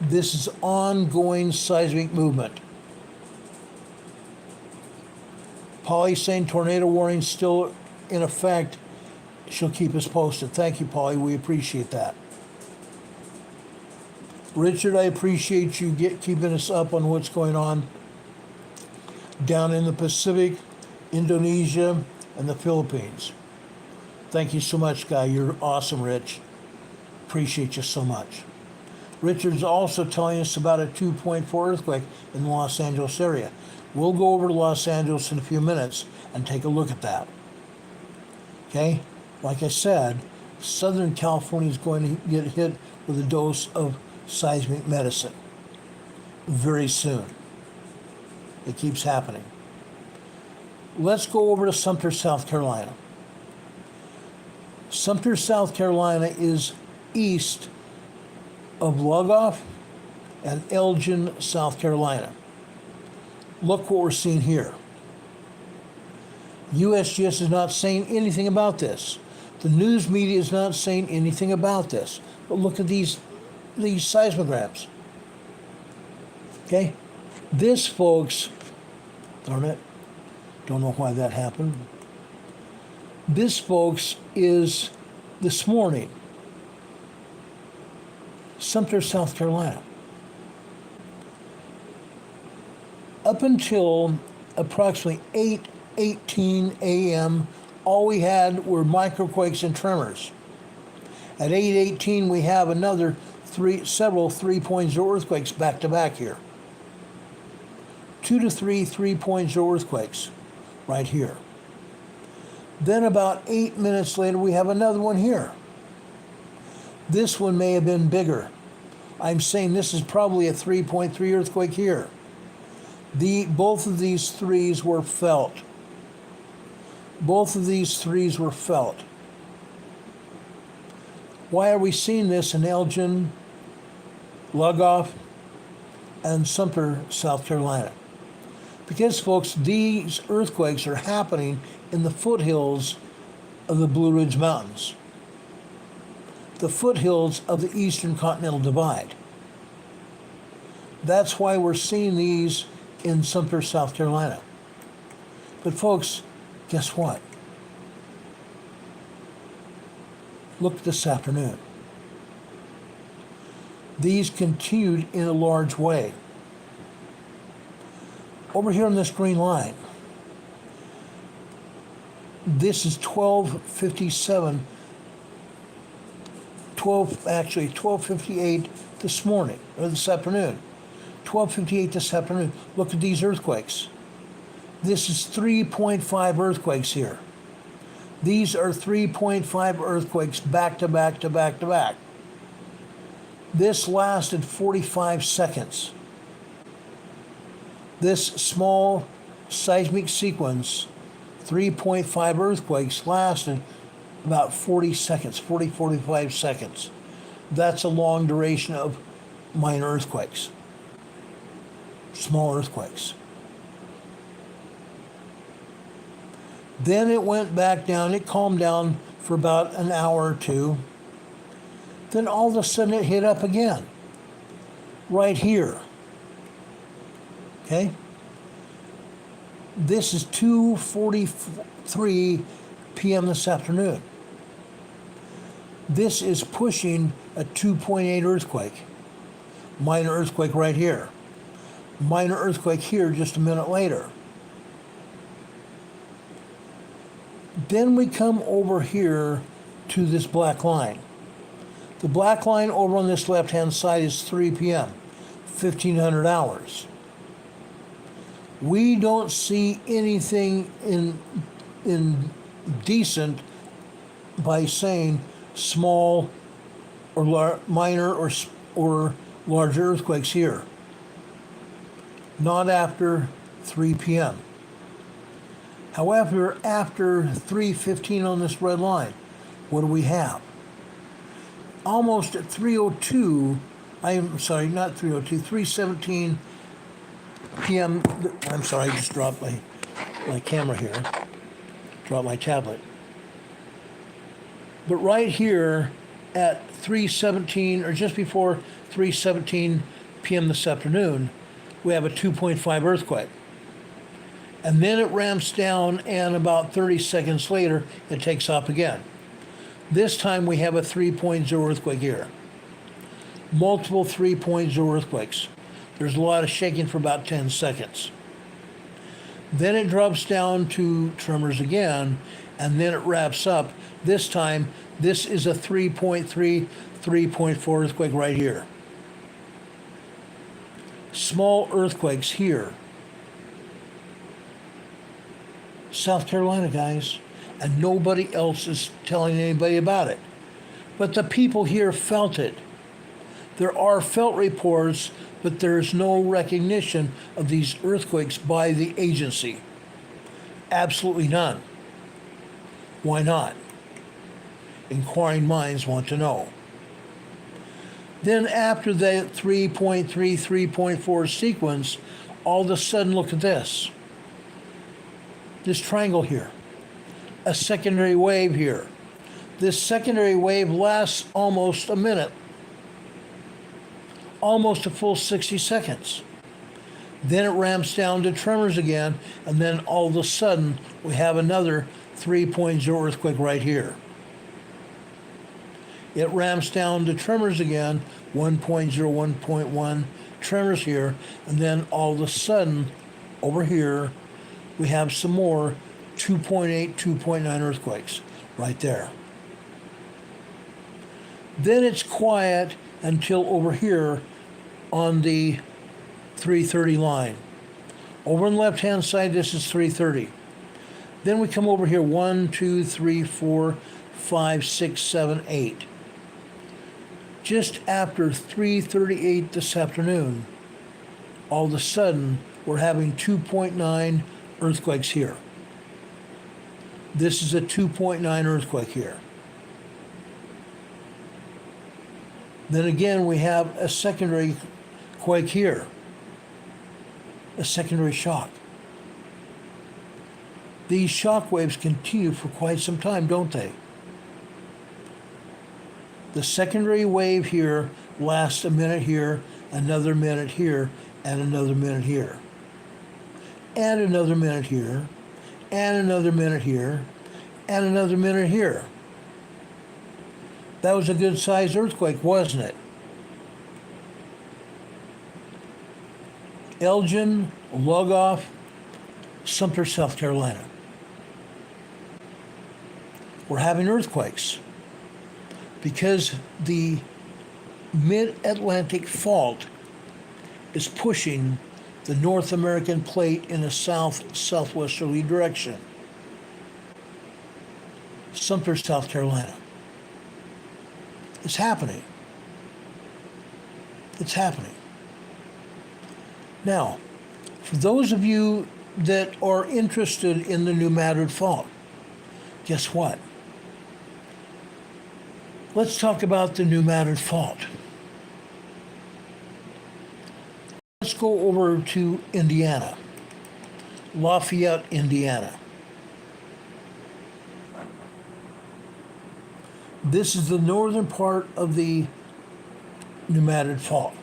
This is ongoing seismic movement. Polly saying tornado warning still in effect. She'll keep us posted. Thank you, Polly. We appreciate that. Richard, I appreciate you keeping us up on what's going on down in the Pacific, Indonesia, and the Philippines. Thank you so much, guy. You're awesome, Rich. Appreciate you so much. Richard's also telling us about a 2.4 earthquake in the Los Angeles area. We'll go over to Los Angeles in a few minutes and take a look at that. Okay? Like I said, Southern California is going to get hit with a dose of seismic medicine very soon. It keeps happening. Let's go over to Sumter, South Carolina. Sumter, South Carolina is east of Lugoff and Elgin, South Carolina. Look what we're seeing here. USGS is not saying anything about this. The news media is not saying anything about this. But look at these seismographs. Okay? This, folks, darn it, don't know why that happened. This, folks, is this morning, Sumter, South Carolina. Up until approximately 8:18 a.m., all we had were microquakes and tremors. At 8:18, we have another several 3.0 earthquakes back to back here. 2 to 3 3.0 earthquakes right here. Then about 8 minutes later, we have another one here. This one may have been bigger. I'm saying this is probably a 3.3 earthquake here. Both of these threes were felt. Both of these threes were felt. Why are we seeing this in Elgin, Lugoff, and Sumter, South Carolina? Because, folks, these earthquakes are happening in the foothills of the Blue Ridge Mountains, the foothills of the Eastern Continental Divide. That's why we're seeing these in Sumter, South Carolina. But, folks, guess what? Look this afternoon. These continued in a large way. Over here on this green line, this is 12:58 this morning, or this afternoon. 12:58 this afternoon. Look at these earthquakes. This is 3.5 earthquakes here. These are 3.5 earthquakes back to back to back to back. This lasted 45 seconds. This small seismic sequence, 3.5 earthquakes, lasted about 40 seconds, 45 seconds. That's a long duration of minor earthquakes, small earthquakes. Then it went back down, it calmed down for about an hour or two. Then all of a sudden it hit up again, right here. Okay? This is 2:43 p.m. this afternoon. This is pushing a 2.8 earthquake. Minor earthquake right here. Minor earthquake here just a minute later. Then we come over here to this black line. The black line over on this left-hand side is 3 p.m., 1500 hours. We don't see anything in decent by saying small or minor or larger earthquakes here. Not after 3 p.m. However, after 3:15 on this red line, what do we have? Almost at 3:02, I'm sorry, not 3:02, 3:17 p.m. I'm sorry, I just dropped my camera here, dropped my tablet. But right here at 3:17, or just before 3:17 p.m. this afternoon, we have a 2.5 earthquake. And then it ramps down, and about 30 seconds later, it takes off again. This time we have a 3.0 earthquake here. Multiple 3.0 earthquakes. There's a lot of shaking for about 10 seconds. Then it drops down to tremors again, and then it wraps up. This time, this is a 3.3, 3.4 earthquake right here. Small earthquakes here. South Carolina, guys, and nobody else is telling anybody about it. But the people here felt it. There are felt reports, but there's no recognition of these earthquakes by the agency. Absolutely none. Why not? Inquiring minds want to know. Then after that 3.3, 3.4 sequence, all of a sudden, look at this. This triangle here. A secondary wave here. This secondary wave lasts almost a minute. Almost a full 60 seconds. Then it ramps down to tremors again, and then all of a sudden, we have another 3.0 earthquake right here. It ramps down to tremors again, 1.0, 1.1 tremors here, and then all of a sudden, over here, we have some more 2.8, 2.9 earthquakes right there. Then it's quiet until over here on the 330 line. Over on the left-hand side, this is 330. Then we come over here, 1, 2, 3, 4, 5, 6, 7, 8. Just after 3:38 this afternoon, all of a sudden, we're having 2.9 earthquakes here. This is a 2.9 earthquake here. Then again, we have a secondary quake here, a secondary shock. These shock waves continue for quite some time, don't they? The secondary wave here lasts a minute here, another minute here, and another minute here. And another minute here, and another minute here, and another minute here. That was a good-sized earthquake, wasn't it? Elgin, Logoff, Sumter, South Carolina. We're having earthquakes because the mid-Atlantic fault is pushing the North American plate in a south-southwesterly direction. Sumter, South Carolina. It's happening. It's happening. Now, for those of you that are interested in the New Madrid fault, guess what? Let's talk about the New Madrid fault. Let's go over to Indiana, Lafayette, Indiana. This is the northern part of the New Madrid fault.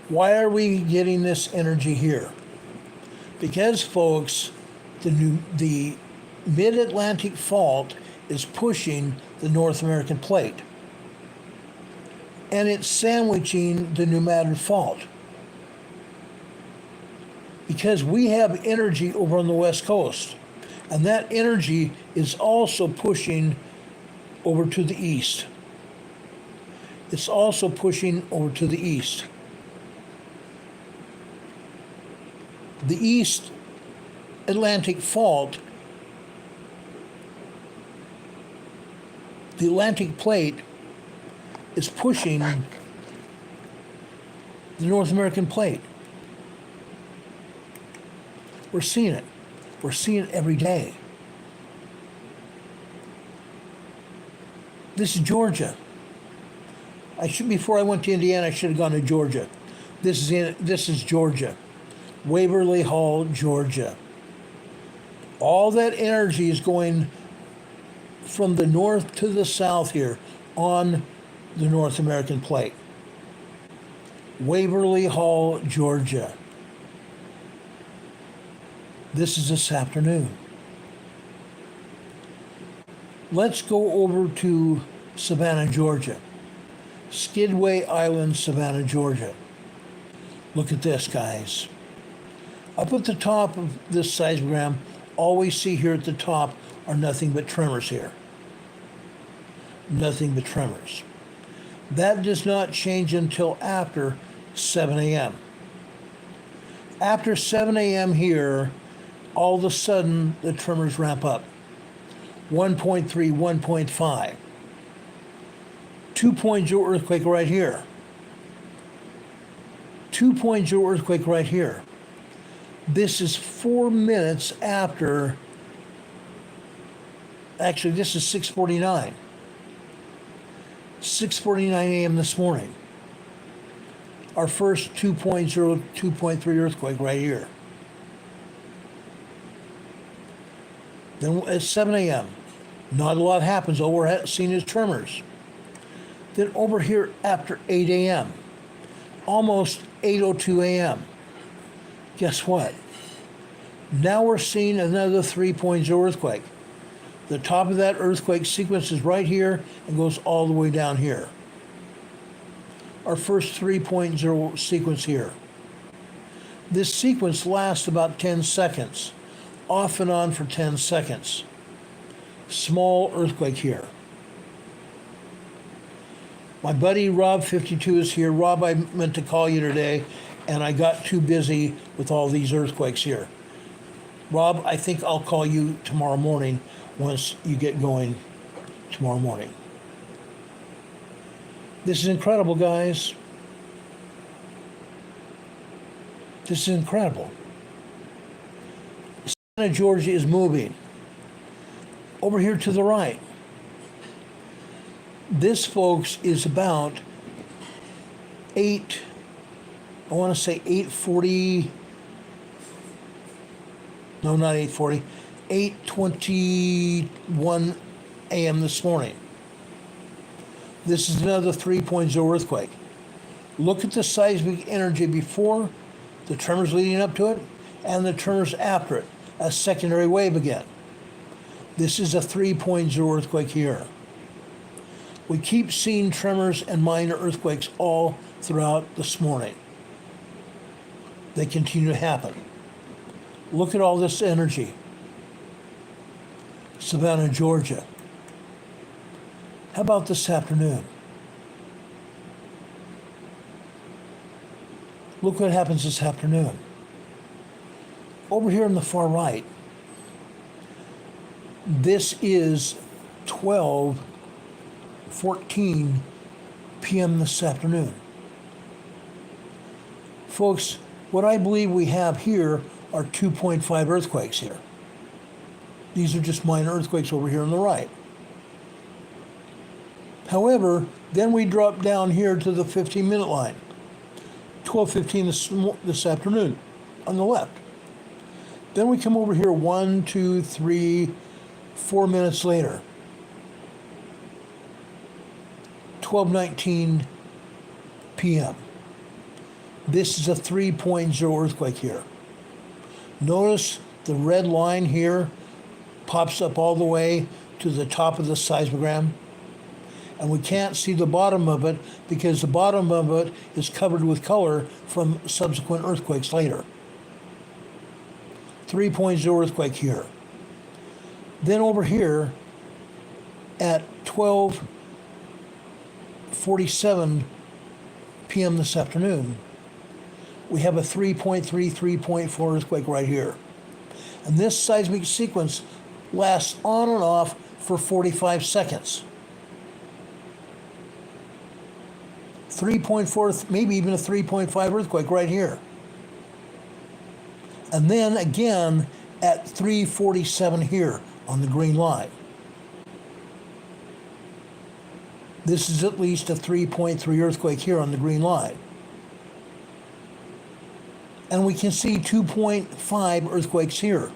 Why are we getting this energy here? Because, folks, the mid-Atlantic fault is pushing the North American plate. And it's sandwiching the New Madrid fault. Because we have energy over on the West Coast. And that energy is also pushing over to the east. It's also pushing over to the east. The East Atlantic fault, the Atlantic plate is pushing the North American plate. We're seeing it. We're seeing it every day. This is Georgia. Before I went to Indiana, I should have gone to Georgia. This is Georgia. Waverly Hall, Georgia. All that energy is going from the north to the south here on the North American plate. Waverly Hall, Georgia. This is this afternoon. Let's go over to Savannah, Georgia. Skidway Island, Savannah, Georgia. Look at this, guys. Up at the top of this seismogram, all we see here at the top are nothing but tremors here. Nothing but tremors. That does not change until after 7 a.m. After 7 a.m. here, all of a sudden the tremors ramp up. 1.3, 1.5. 2.0 earthquake right here. 2.0 earthquake right here. This is 4 minutes after, actually this is 6:49. 6:49 a.m. this morning. Our first 2.0, 2.3 earthquake right here. Then at 7 a.m., not a lot happens. All we're seeing is tremors. Then over here after 8 a.m., almost 8:02 a.m., guess what? Now we're seeing another 3.0 earthquake. The top of that earthquake sequence is right here and goes all the way down here. Our first 3.0 sequence here. This sequence lasts about 10 seconds, off and on for 10 seconds. Small earthquake here. My buddy Rob52 is here. Rob, I meant to call you today, and I got too busy with all these earthquakes here. Rob, I think I'll call you tomorrow morning once you get going tomorrow morning. This is incredible, guys. This is incredible. Savannah, Georgia is moving. Over here to the right. This, folks, is about 8:40. No, not 8:40. 8:21 a.m. this morning. This is another 3.0 earthquake. Look at the seismic energy before, the tremors leading up to it, and the tremors after it, a secondary wave again. This is a 3.0 earthquake here. We keep seeing tremors and minor earthquakes all throughout this morning. They continue to happen. Look at all this energy. Savannah, Georgia. How about this afternoon? Look what happens this afternoon. Over here on the far right, this is 12:14 p.m. this afternoon. Folks, what I believe we have here are 2.5 earthquakes here. These are just minor earthquakes over here on the right. However, then we drop down here to the 15-minute line. 12:15 this afternoon on the left. Then we come over here 1, 2, 3, 4 minutes later. 12:19 p.m. This is a 3.0 earthquake here. Notice the red line here pops up all the way to the top of the seismogram. And we can't see the bottom of it because the bottom of it is covered with color from subsequent earthquakes later. 3.0 earthquake here. Then over here at 12:47 p.m. this afternoon, we have a 3.3, 3.4 earthquake right here. And this seismic sequence lasts on and off for 45 seconds. 3.4, maybe even a 3.5 earthquake right here. And then again at 3:47 here on the green line. This is at least a 3.3 earthquake here on the green line. And we can see 2.5 earthquakes here.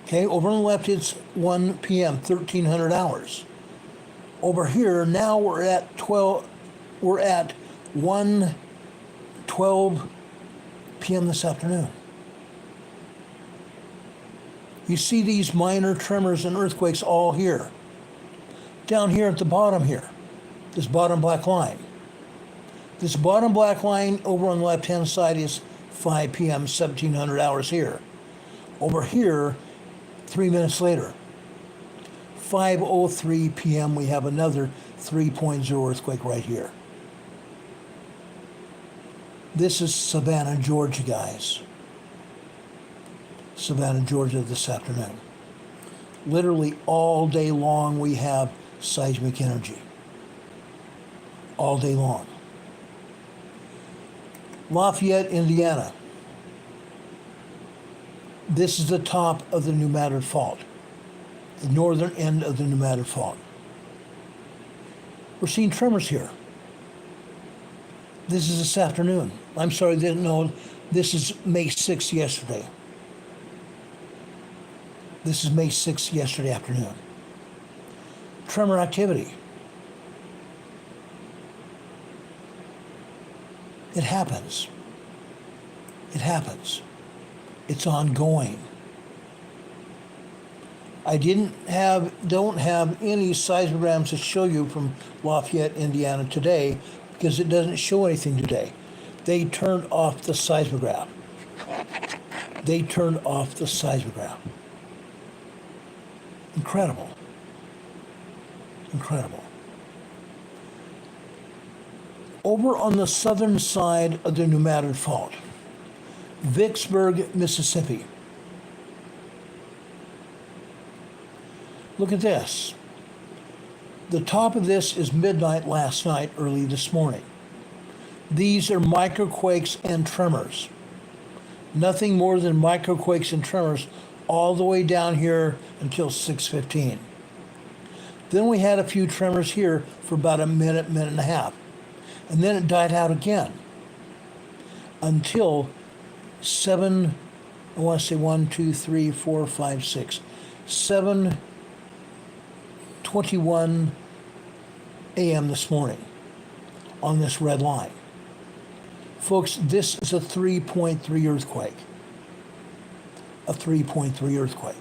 Okay, over on the left it's 1 p.m., 1300 hours. Over here, now we're at 1:12 p.m. this afternoon. You see these minor tremors and earthquakes all here. Down here at the bottom here, this bottom black line. This bottom black line over on the left-hand side is 5 p.m., 1700 hours here. Over here, 3 minutes later, 5:03 p.m., we have another 3.0 earthquake right here. This is Savannah, Georgia, guys. Savannah, Georgia this afternoon. Literally all day long we have seismic energy all day long. Lafayette, Indiana. This is the top of the New Madrid Fault, the northern end of the New Madrid Fault. We're seeing tremors here. This is this afternoon. I'm sorry, no, this is May 6th yesterday. This is May 6th yesterday afternoon. Tremor activity. It happens. It happens. It's ongoing. I don't have any seismograms to show you from Lafayette, Indiana today because it doesn't show anything today. They turned off the seismograph. They turned off the seismograph. Incredible. Incredible. Over on the southern side of the New Madrid Fault, Vicksburg, Mississippi. Look at this. The top of this is midnight last night, early this morning. These are microquakes and tremors. Nothing more than microquakes and tremors all the way down here until 6:15. Then we had a few tremors here for about a minute, minute and a half. And then it died out again until 7:21 a.m. this morning on this red line. Folks, this is a 3.3 earthquake. A 3.3 earthquake.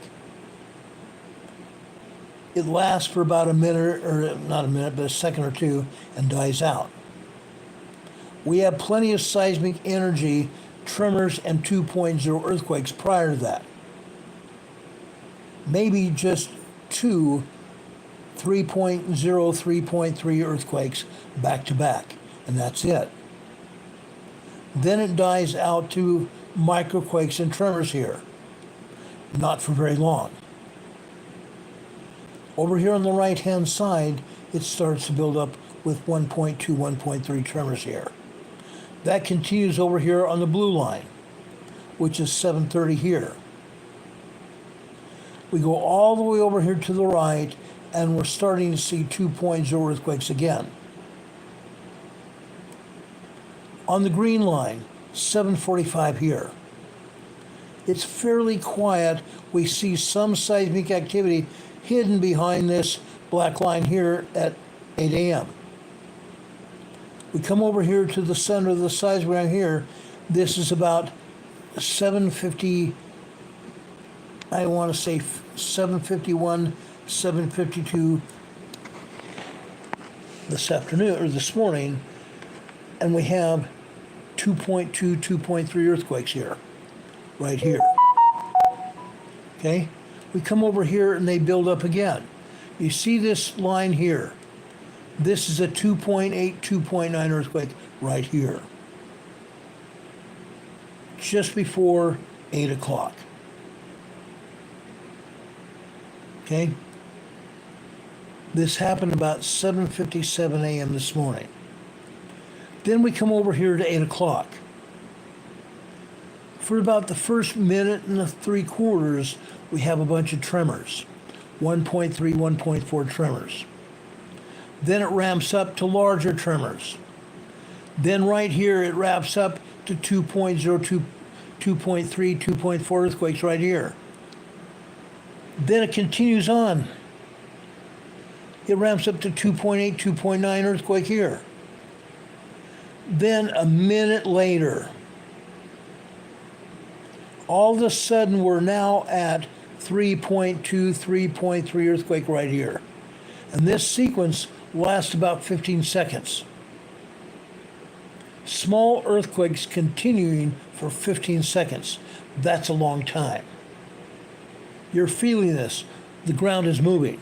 It lasts for about a minute, or not a minute, but a second or two, and dies out. We have plenty of seismic energy, tremors, and 2.0 earthquakes prior to that. Maybe just two 3.0, 3.3 earthquakes back to back, and that's it. Then it dies out to microquakes and tremors here. Not for very long. Over here on the right-hand side, it starts to build up with 1.2, 1.3 tremors here. That continues over here on the blue line, which is 7:30 here. We go all the way over here to the right, and we're starting to see 2.0 earthquakes again. On the green line, 7:45 here. It's fairly quiet. We see some seismic activity hidden behind this black line here at 8 a.m. We come over here to the center of the seismogram here. This is about 7:50, I want to say 7:51, 7:52 this afternoon, or this morning, and we have 2.2, 2.3 earthquakes here, right here. Okay? We come over here and they build up again. You see this line here. This is a 2.8, 2.9 earthquake right here. Just before 8 o'clock. Okay? This happened about 7:57 a.m. this morning. Then we come over here to 8 o'clock. For about the first minute and 3/4, we have a bunch of tremors. 1.3, 1.4 tremors. Then it ramps up to larger tremors. Then right here it wraps up to 2.0, 2.3, 2.4 earthquakes right here. Then it continues on. It ramps up to 2.8, 2.9 earthquake here. Then a minute later, all of a sudden we're now at 3.2, 3.3 earthquake right here. And this sequence lasts about 15 seconds. Small earthquakes continuing for 15 seconds. That's a long time. You're feeling this. The ground is moving.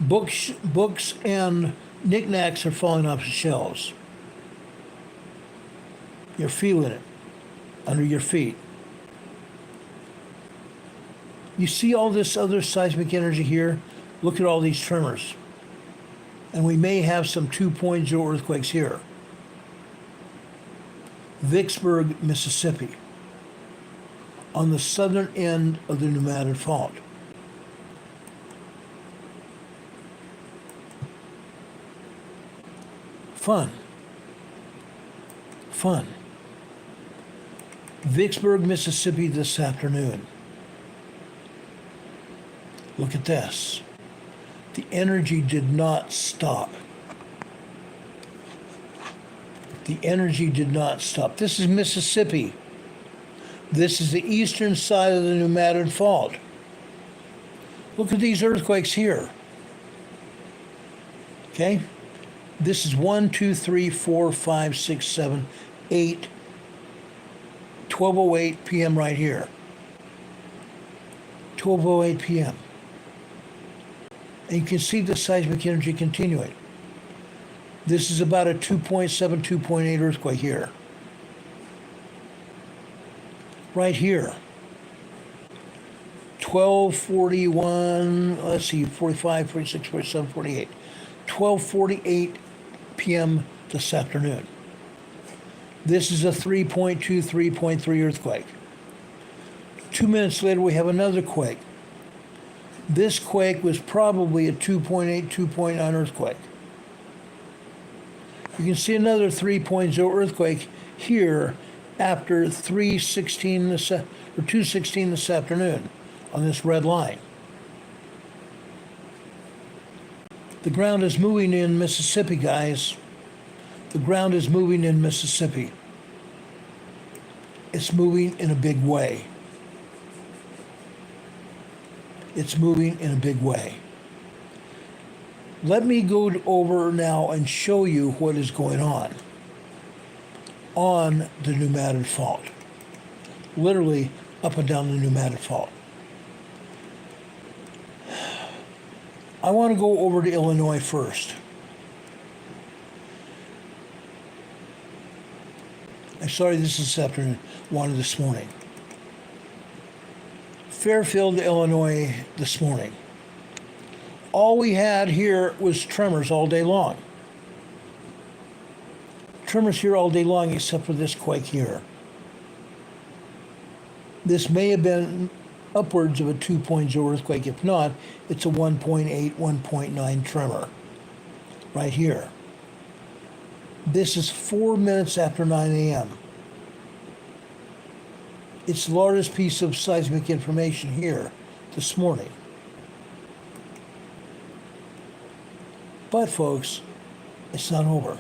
Books and knickknacks are falling off the shelves. You're feeling it under your feet. You see all this other seismic energy here? Look at all these tremors. And we may have some 2.0 earthquakes here. Vicksburg, Mississippi, on the southern end of the New Madrid Fault. Fun. Vicksburg, Mississippi this afternoon. Look at this. The energy did not stop. The energy did not stop. This is Mississippi. This is the eastern side of the New Madrid Fault. Look at these earthquakes here. Okay? This is 1, 2, 3, 4, 5, 6, 7, 8, 12:08 p.m. right here. 12:08 p.m. And you can see the seismic energy continuing. This is about a 2.7, 2.8 earthquake here. Right here. 12:41, let's see, 45, 46, 47, 48. 12:48 p.m. this afternoon. This is a 3.2, 3.3 earthquake. 2 minutes later, we have another quake. This quake was probably a 2.8, 2.9 earthquake. You can see another 3.0 earthquake here after 2:16 this afternoon on this red line. The ground is moving in Mississippi, guys. The ground is moving in Mississippi. It's moving in a big way. It's moving in a big way. Let me go over now and show you what is going on the New Madrid Fault. Literally up and down the New Madrid Fault. I want to go over to Illinois first. I'm sorry, this is this afternoon, wanted this morning. Fairfield, Illinois this morning. All we had here was tremors all day long. Tremors here all day long except for this quake here. This may have been upwards of a 2.0 earthquake. If not, it's a 1.8, 1.9 tremor right here. This is 4 minutes after 9 a.m. It's the largest piece of seismic information here this morning. But folks, it's not over.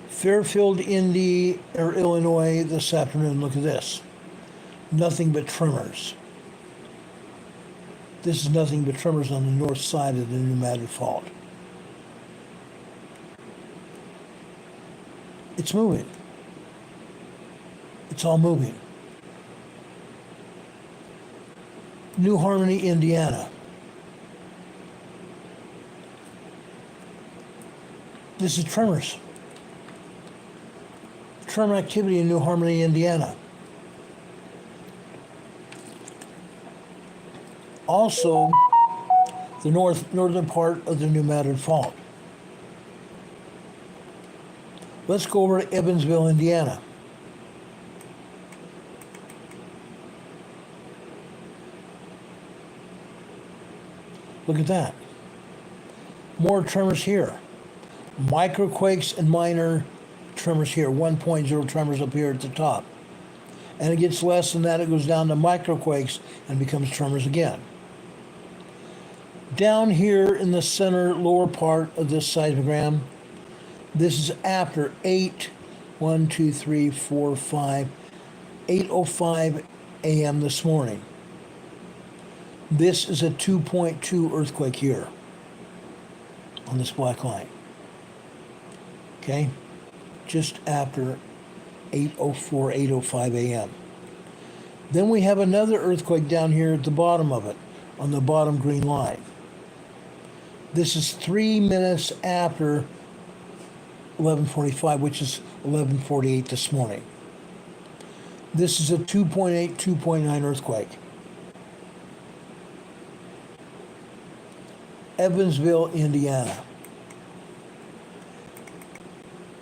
Fairfield, Illinois this afternoon, look at this. Nothing but tremors. This is nothing but tremors on the north side of the New Madrid Fault. It's moving. It's all moving. New Harmony, Indiana. This is tremors. Tremor activity in New Harmony, Indiana. Also, the northern part of the New Madrid Fault. Let's go over to Evansville, Indiana. Look at that. More tremors here. Microquakes and minor tremors here. 1.0 tremors up here at the top. And it gets less than that. It goes down to microquakes and becomes tremors again. Down here in the center lower part of this seismogram, this is after 8:05 a.m. this morning. This is a 2.2 earthquake here on this black line. Okay? Just after 8:05 a.m. Then we have another earthquake down here at the bottom of it, on the bottom green line. This is 3 minutes after 11:45, which is 11:48 this morning. This is a 2.8, 2.9 earthquake. Evansville, Indiana.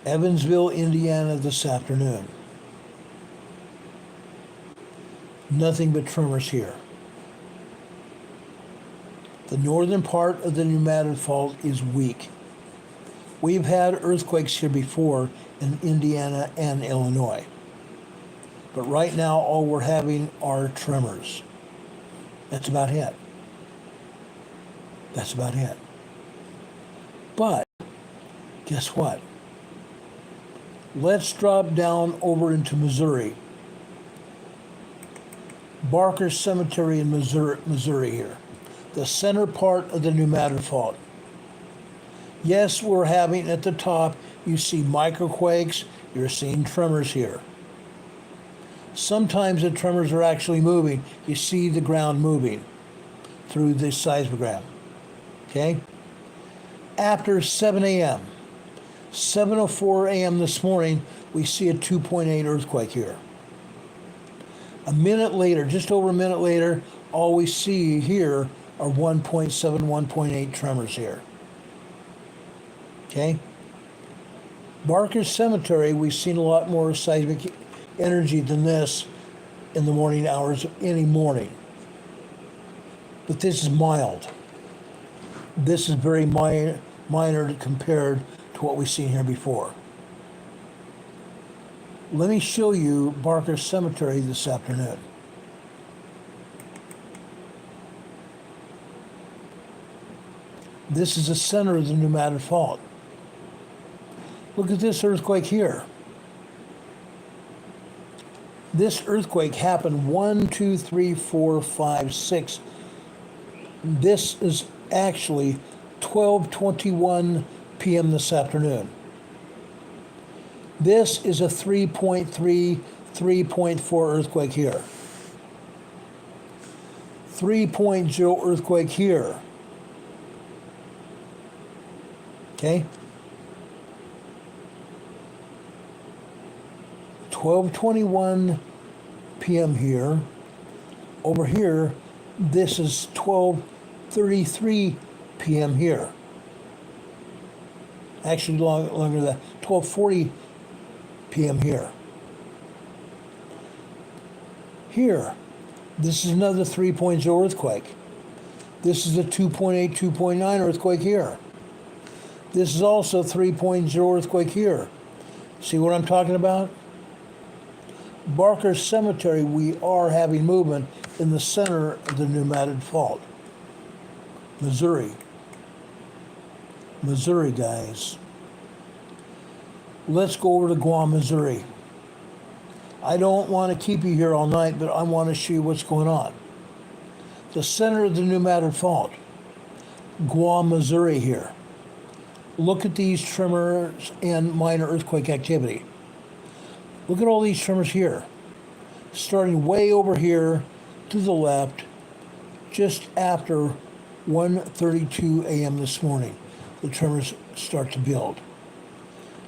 Evansville, Indiana this afternoon. Nothing but tremors here. The northern part of the pneumatic fault is weak. We've had earthquakes here before in Indiana and Illinois. But right now, all we're having are tremors. That's about it. That's about it. But, guess what? Let's drop down over into Missouri. Barker Cemetery in Missouri here. The center part of the pneumatic fault. Yes, we're having at the top, you see microquakes, you're seeing tremors here. Sometimes the tremors are actually moving. You see the ground moving through the seismogram. Okay? After 7 a.m., 7:04 a.m. this morning, we see a 2.8 earthquake here. A minute later, just over a minute later, all we see here are 1.7, 1.8 tremors here. Okay? Barker Cemetery, we've seen a lot more seismic energy than this in the morning hours of any morning. But this is mild. This is very minor compared to what we've seen here before. Let me show you Barker Cemetery this afternoon. This is the center of the pneumatic fault. Look at this earthquake here. This earthquake happened 1, 2, 3, 4, 5, 6. This is actually 12:21 p.m. this afternoon. This is a 3.3, 3.4 earthquake here. 3.0 earthquake here. Okay? 12:21 p.m. here. Over here, this is 12:33 p.m. here. Actually, longer than that. 12:40 p.m. here. Here, this is another 3.0 earthquake. This is a 2.8, 2.9 earthquake here. This is also 3.0 earthquake here. See what I'm talking about? Barker Cemetery, we are having movement in the center of the pneumatic fault. Missouri. Missouri, guys. Let's go over to Guam, Missouri. I don't want to keep you here all night, but I want to show you what's going on. The center of the pneumatic fault. Guam, Missouri here. Look at these tremors and minor earthquake activity. Look at all these tremors here. Starting way over here to the left, just after 1:32 a.m. this morning, the tremors start to build.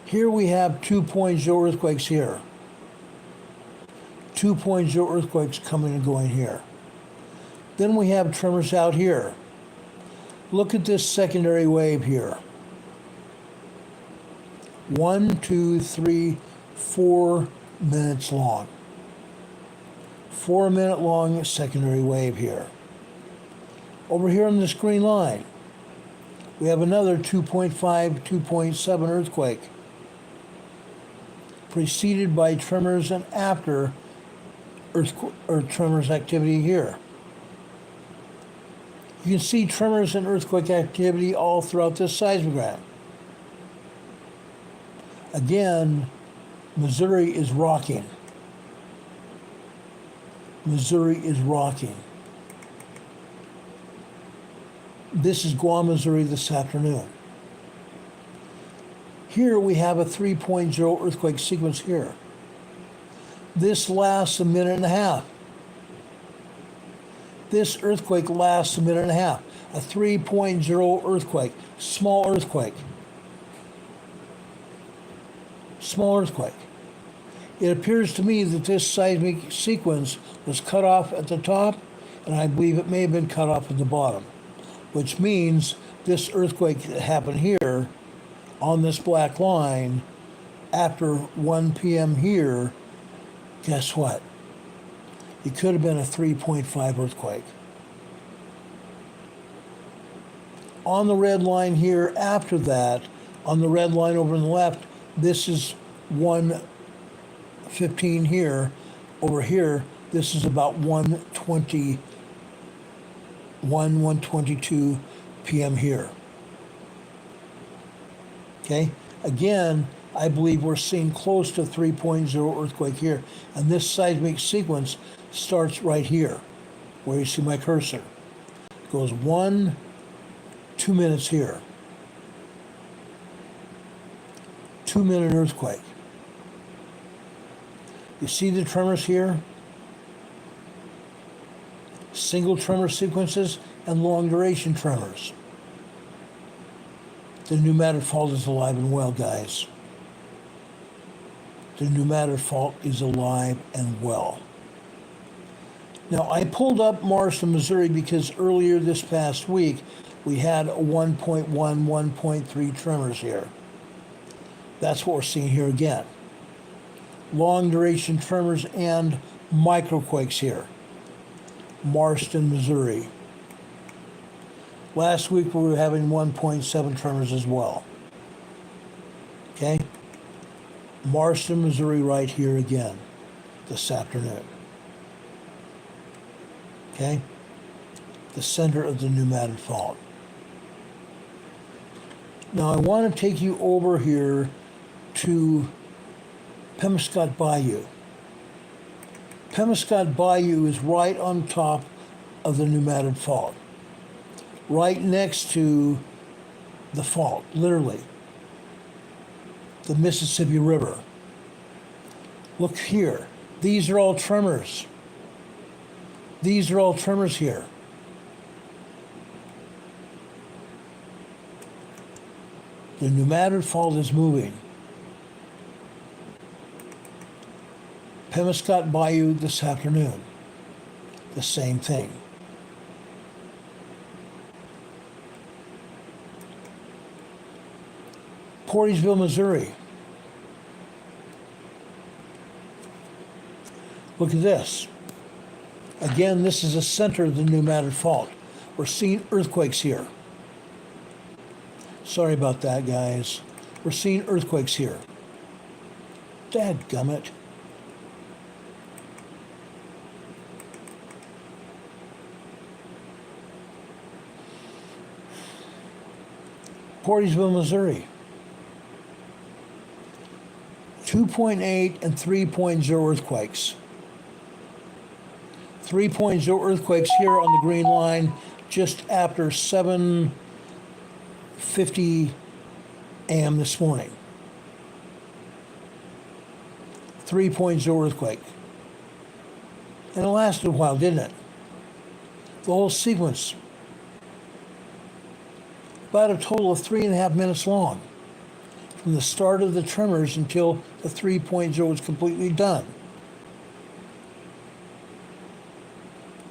Here we have 2.0 earthquakes here. 2.0 earthquakes coming and going here. Then we have tremors out here. Look at this secondary wave here. 1, 2, 3, 4 minutes long. 4 minute long secondary wave here. Over here on this green line, we have another 2.5, 2.7 earthquake, preceded by tremors and after tremors activity here. You can see tremors and earthquake activity all throughout this seismogram. Again, Missouri is rocking. Missouri is rocking. This is Guam, Missouri this afternoon. Here we have a 3.0 earthquake sequence here. This lasts a minute and a half. This earthquake lasts a minute and a half. A 3.0 earthquake, small earthquake. Small earthquake. It appears to me that this seismic sequence was cut off at the top, and I believe it may have been cut off at the bottom. which means this earthquake that happened here on this black line after 1 p.m. here, guess what? It could have been a 3.5 earthquake. On the red line here after that, on the red line over on the left, this is 1:15 here. Over here, this is about 1:22 p.m. here. Okay? Again, I believe we're seeing close to 3.0 earthquake here. And this seismic sequence starts right here, where you see my cursor. It goes 2 minutes here. 2-minute earthquake. You see the tremors here? Single tremor sequences and long duration tremors. The pneumatic fault is alive and well, guys. The pneumatic fault is alive and well. Now, I pulled up Marston, Missouri, because earlier this past week, we had a 1.1, 1.3 tremors here. That's what we're seeing here again. Long duration tremors and microquakes here. Marston, Missouri. Last week we were having 1.7 tremors as well. Okay? Marston, Missouri right here again this afternoon. Okay? The center of the pneumatic fault. Now I want to take you over here to Penobscot Bayou. Penobscot Bayou is right on top of the pneumatic fault. Right next to the fault, literally. The Mississippi River. Look here. These are all tremors. These are all tremors here. The pneumatic fault is moving. Penobscot Bayou this afternoon. The same thing. Portersville, Missouri. Look at this. Again, this is the center of the pneumatic fault. We're seeing earthquakes here. Sorry about that, guys. We're seeing earthquakes here. Dadgummit. Portersville, Missouri. 2.8 and 3.0 earthquakes. 3.0 earthquakes here on the green line just after 7:50 a.m. this morning. 3.0 earthquake. And it lasted a while, didn't it? The whole sequence. About a total of 3.5 minutes long. From the start of the tremors until the 3.0 was completely done.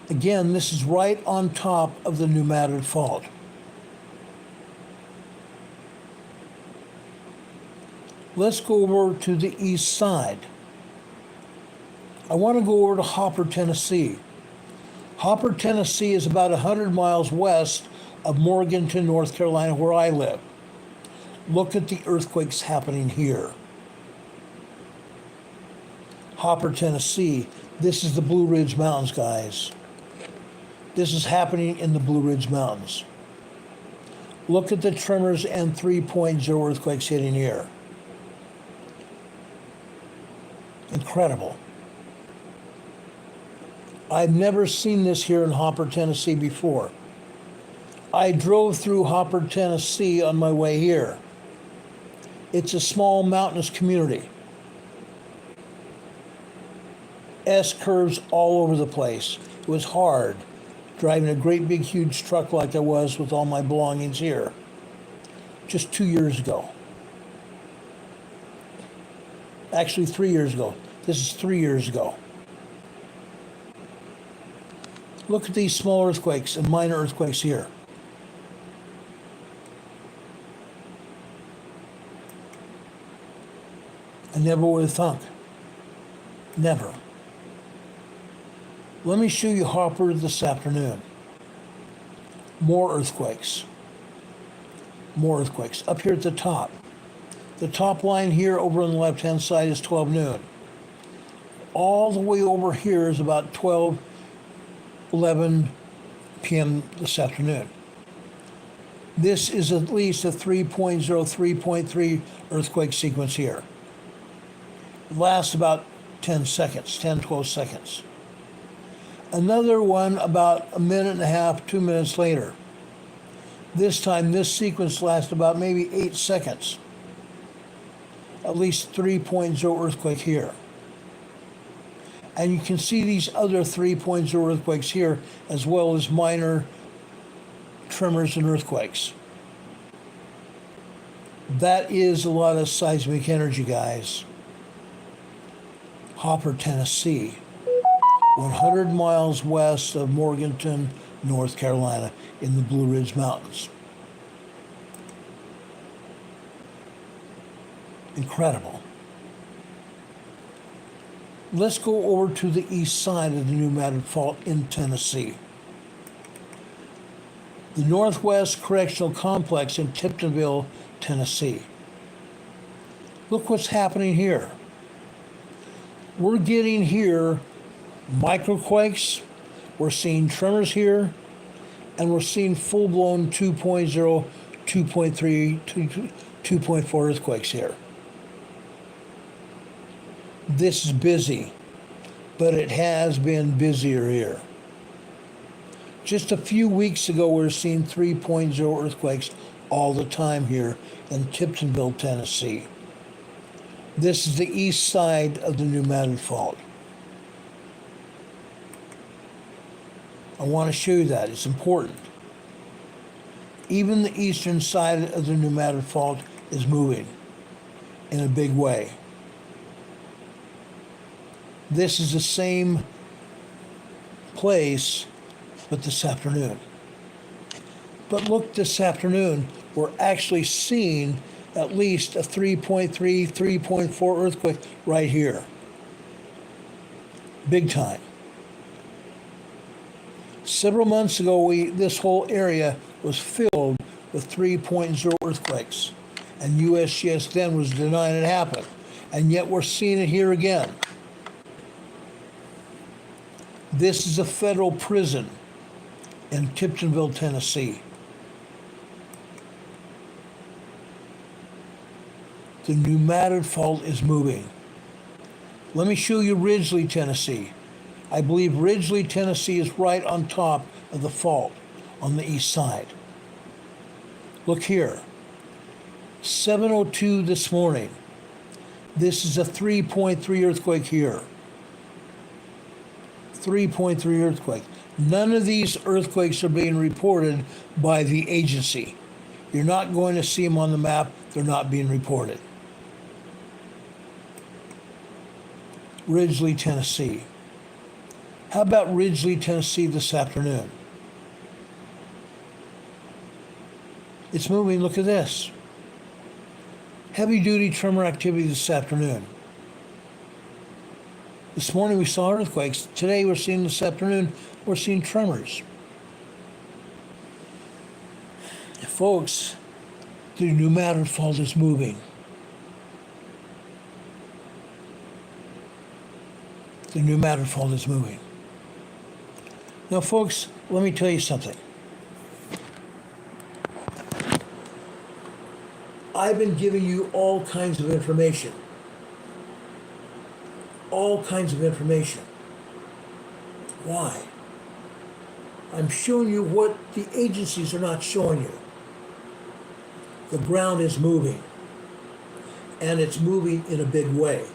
Again, this is right on top of the pneumatic fault. Let's go over to the east side. I want to go over to Hopper, Tennessee. Hopper, Tennessee is about 100 miles west of Morganton, North Carolina, where I live. Look at the earthquakes happening here. Hopper, Tennessee. This is the Blue Ridge Mountains, guys. This is happening in the Blue Ridge Mountains. Look at the tremors and 3.0 earthquakes hitting here. Incredible. I've never seen this here in Hopper, Tennessee before. I drove through Hopper, Tennessee on my way here. It's a small mountainous community. S-curves all over the place. It was hard driving a great big huge truck like I was with all my belongings here just 2 years ago. Actually 3 years ago. This is 3 years ago. Look at these small earthquakes and minor earthquakes here. I never would have thunk. Never. Let me show you Hopper this afternoon. More earthquakes. More earthquakes. Up here at the top. The top line here over on the left-hand side is 12 noon. All the way over here is about 11 p.m. this afternoon. This is at least a 3.0, 3.3 earthquake sequence here. It lasts about 10 seconds, 10, 12 seconds. Another one about a minute and a half, 2 minutes later. This time, this sequence lasts about maybe 8 seconds. At least 3.0 earthquake here. And you can see these other 3.0 earthquakes here, as well as minor tremors and earthquakes. That is a lot of seismic energy, guys. Hopper, Tennessee, 100 miles west of Morganton, North Carolina, in the Blue Ridge Mountains. Incredible. Let's go over to the east side of the Pneumatic Fault in Tennessee. The Northwest Correctional Complex in Tiptonville, Tennessee. Look what's happening here. We're getting here microquakes, we're seeing tremors here, and we're seeing full-blown 2.0, 2.3, 2.4 earthquakes here. This is busy, but it has been busier here. Just a few weeks ago, we were seeing 3.0 earthquakes all the time here in Tiptonville, Tennessee. This is the east side of the Pneumatic Fault. I want to show you that. It's important. Even the eastern side of the Pneumatic Fault is moving in a big way. This is the same place, but this afternoon. But look, this afternoon, we're actually seeing at least a 3.3, 3.4 earthquake right here. Big time. Several months ago, this whole area was filled with 3.0 earthquakes, and USGS then was denying it happened. And yet we're seeing it here again. This is a federal prison in Tiptonville, Tennessee. The Pneumatic Fault is moving. Let me show you Ridgely, Tennessee. I believe Ridgely, Tennessee is right on top of the fault on the east side. Look here. 7:02 this morning. This is a 3.3 earthquake here. 3.3 earthquake. None of these earthquakes are being reported by the agency. You're not going to see them on the map. They're not being reported. Ridgely, Tennessee. How about Ridgely, Tennessee this afternoon? It's moving. Look at this. Heavy-duty tremor activity this afternoon. This morning we saw earthquakes. Today we're seeing, this afternoon, we're seeing tremors. Folks, the Pneumatic Fault is moving. The Pneumatic Fault is moving. Now, folks, let me tell you something. I've been giving you all kinds of information. All kinds of information. Why? I'm showing you what the agencies are not showing you. The ground is moving, and it's moving in a big way.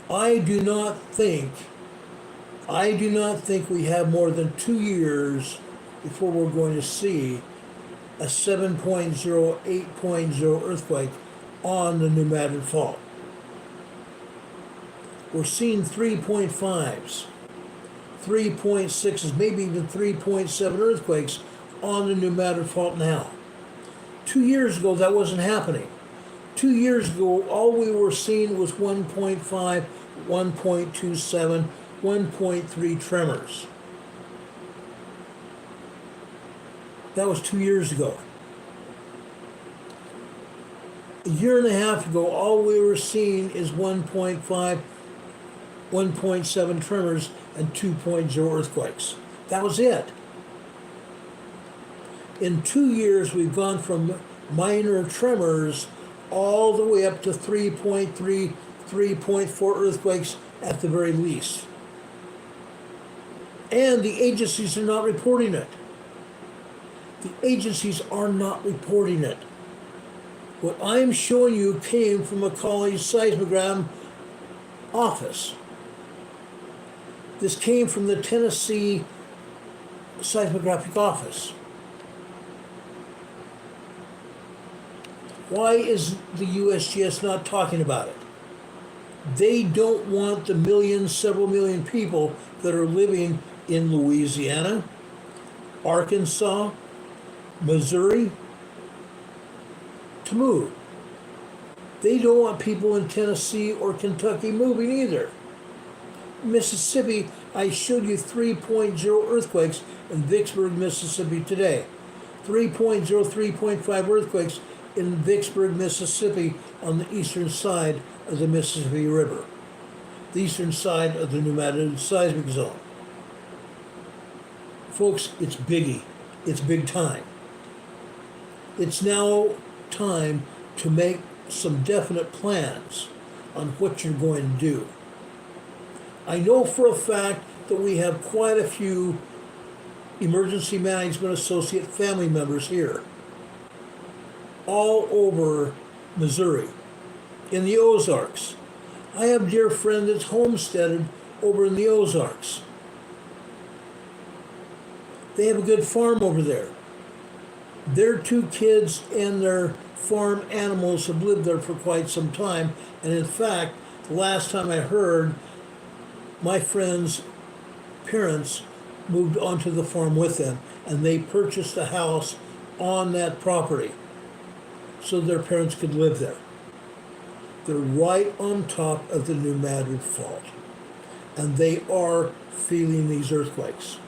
I do not think we have more than 2 years before we're going to see a 7.0, 8.0 earthquake on the Pneumatic Fault. We're seeing 3.5s, 3.6s, maybe even 3.7 earthquakes on the Pneumatic Fault now. 2 years ago, that wasn't happening. 2 years ago, all we were seeing was 1.5, 1.27, 1.3 tremors. That was 2 years ago. A year and a half ago, all we were seeing is 1.5, 1.7 tremors and 2.0 earthquakes. That was it. In 2 years, we've gone from minor tremors all the way up to 3.3, 3.4 earthquakes at the very least. And the agencies are not reporting it. The agencies are not reporting it. What I'm showing you came from a college seismogram office. This came from the Tennessee Seismographic Office. Why is the USGS not talking about it? They don't want the millions, several million people that are living in Louisiana, Arkansas, Missouri to move. They don't want people in Tennessee or Kentucky moving either. Mississippi, I showed you 3.0 earthquakes in Vicksburg, Mississippi today. 3.0, 3.5 earthquakes in Vicksburg, Mississippi on the eastern side of the Mississippi River, the eastern side of the New Madrid seismic zone. Folks, it's biggie. It's big time. It's now time to make some definite plans on what you're going to do. I know for a fact that we have quite a few Emergency Management Associate family members here, all over Missouri, in the Ozarks. I have a dear friend that's homesteaded over in the Ozarks. They have a good farm over there. Their 2 kids and their farm animals have lived there for quite some time. And in fact, the last time I heard, my friend's parents moved onto the farm with them, and they purchased a house on that property so their parents could live there. They're right on top of the New Madrid Fault, and they are feeling these earthquakes.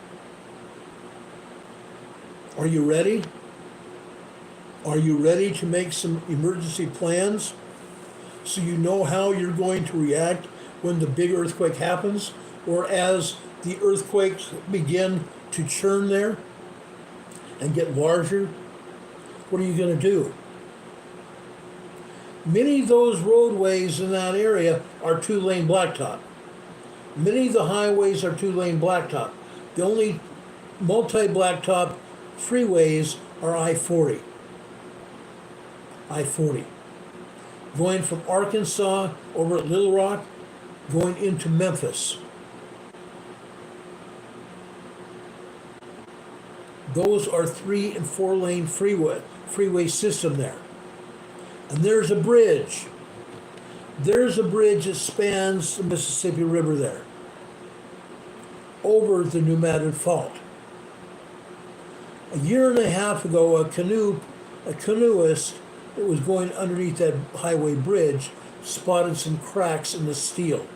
Are you ready? Are you ready to make some emergency plans so you know how you're going to react when the big earthquake happens, or as the earthquakes begin to churn there and get larger? What are you going to do? Many of those roadways in that area are 2-lane blacktop. Many of the highways are 2-lane blacktop. The only multi-blacktop freeways are I-40. I-40. Going from Arkansas over at Little Rock, going into Memphis. Those are 3- and 4-lane freeway system there. And there's a bridge. There's a bridge that spans the Mississippi River there, over the New Madrid Fault. A year and a half ago, a canoeist that was going underneath that highway bridge spotted some cracks in the steel,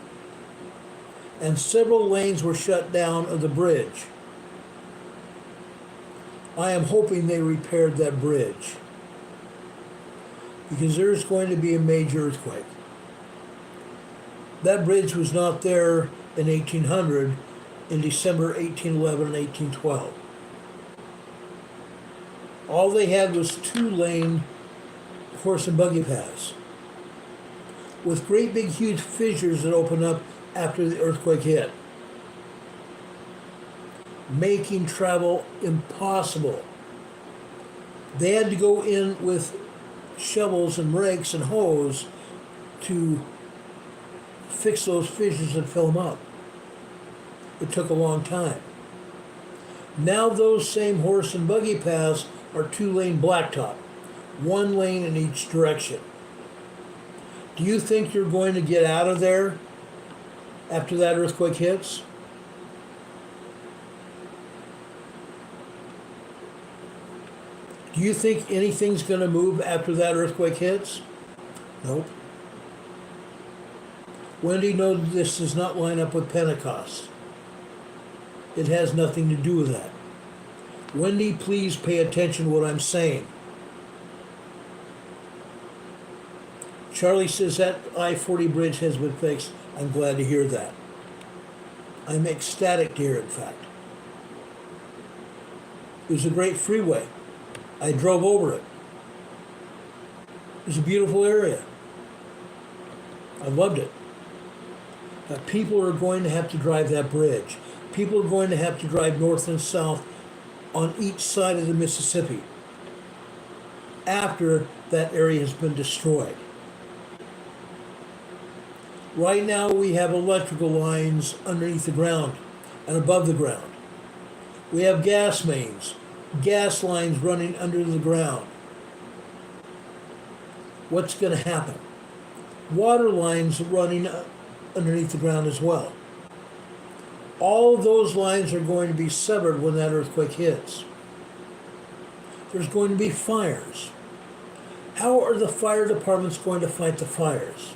and several lanes were shut down of the bridge. I am hoping they repaired that bridge, because there's going to be a major earthquake. That bridge was not there in 1800, in December 1811 and 1812. All they had was 2-lane horse and buggy paths with great big huge fissures that opened up after the earthquake hit, making travel impossible. They had to go in with shovels and rakes and hose to fix those fissures and fill them up. It took a long time. Now those same horse and buggy paths are 2-lane blacktop, 1 lane in each direction. Do you think you're going to get out of there after that earthquake hits? Do you think anything's going to move after that earthquake hits? Nope. Wendy, no, this does not line up with Pentecost. It has nothing to do with that. Wendy, please pay attention to what I'm saying. Charlie says that I-40 bridge has been fixed. I'm glad to hear that. I'm ecstatic to hear it, in fact. It was a great freeway. I drove over it. It was a beautiful area. I loved it. But people are going to have to drive that bridge. People are going to have to drive north and south on each side of the Mississippi after that area has been destroyed. Right now we have electrical lines underneath the ground and above the ground. We have gas mains, gas lines running under the ground. What's going to happen? Water lines running underneath the ground as well. All of those lines are going to be severed when that earthquake hits. There's going to be fires. How are the fire departments going to fight the fires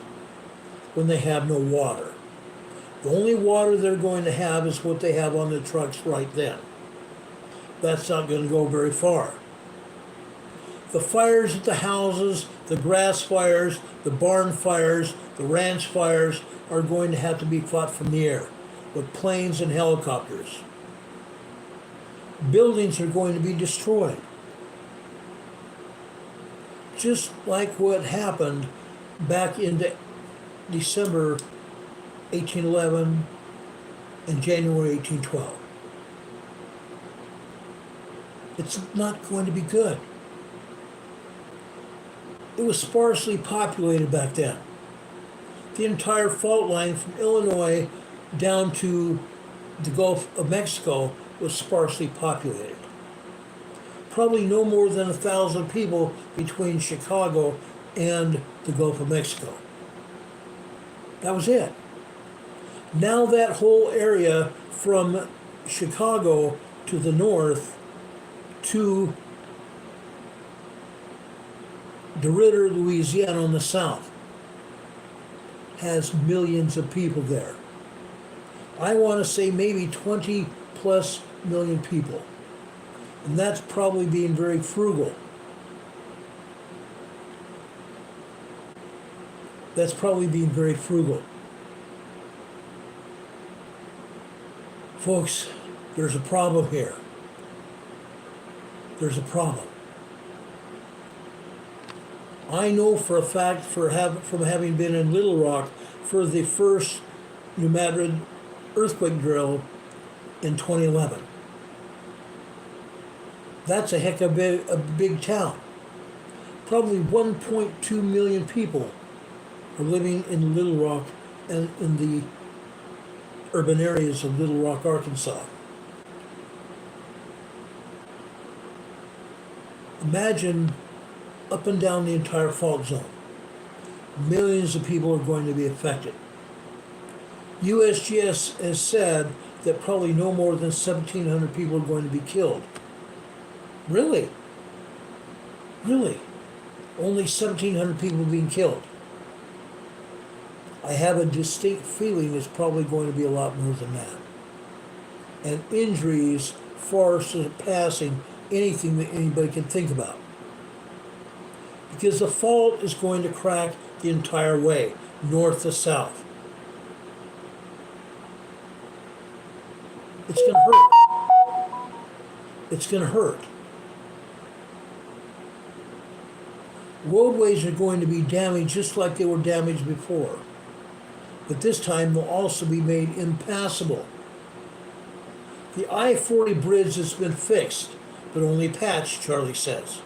when they have no water? The only water they're going to have is what they have on the trucks right then. That's not going to go very far. The fires at the houses, the grass fires, the barn fires, the ranch fires are going to have to be fought from the air with planes and helicopters. Buildings are going to be destroyed. Just like what happened back in December 1811 and January 1812. It's not going to be good. It was sparsely populated back then. The entire fault line from Illinois down to the Gulf of Mexico was sparsely populated. Probably no more than 1,000 people between Chicago and the Gulf of Mexico. That was it. Now that whole area from Chicago to the north to DeRidder, Louisiana on the south has millions of people there. I want to say maybe 20 plus million people. And that's probably being very frugal. That's probably being very frugal. Folks, there's a problem here. There's a problem. I know for a fact from having been in Little Rock for the first New Madrid earthquake drill in 2011. That's a heck of a big town. Probably 1.2 million people are living in Little Rock and in the urban areas of Little Rock, Arkansas. Imagine up and down the entire fault zone. Millions of people are going to be affected. USGS has said that probably no more than 1,700 people are going to be killed. Really? Really? Only 1,700 people being killed. I have a distinct feeling it's probably going to be a lot more than that. And injuries far surpassing anything that anybody can think about. Because the fault is going to crack the entire way, north to south. It's going to hurt. It's going to hurt. Roadways are going to be damaged just like they were damaged before. But this time they'll also be made impassable. The I-40 bridge has been fixed, but only patched, Charlie says.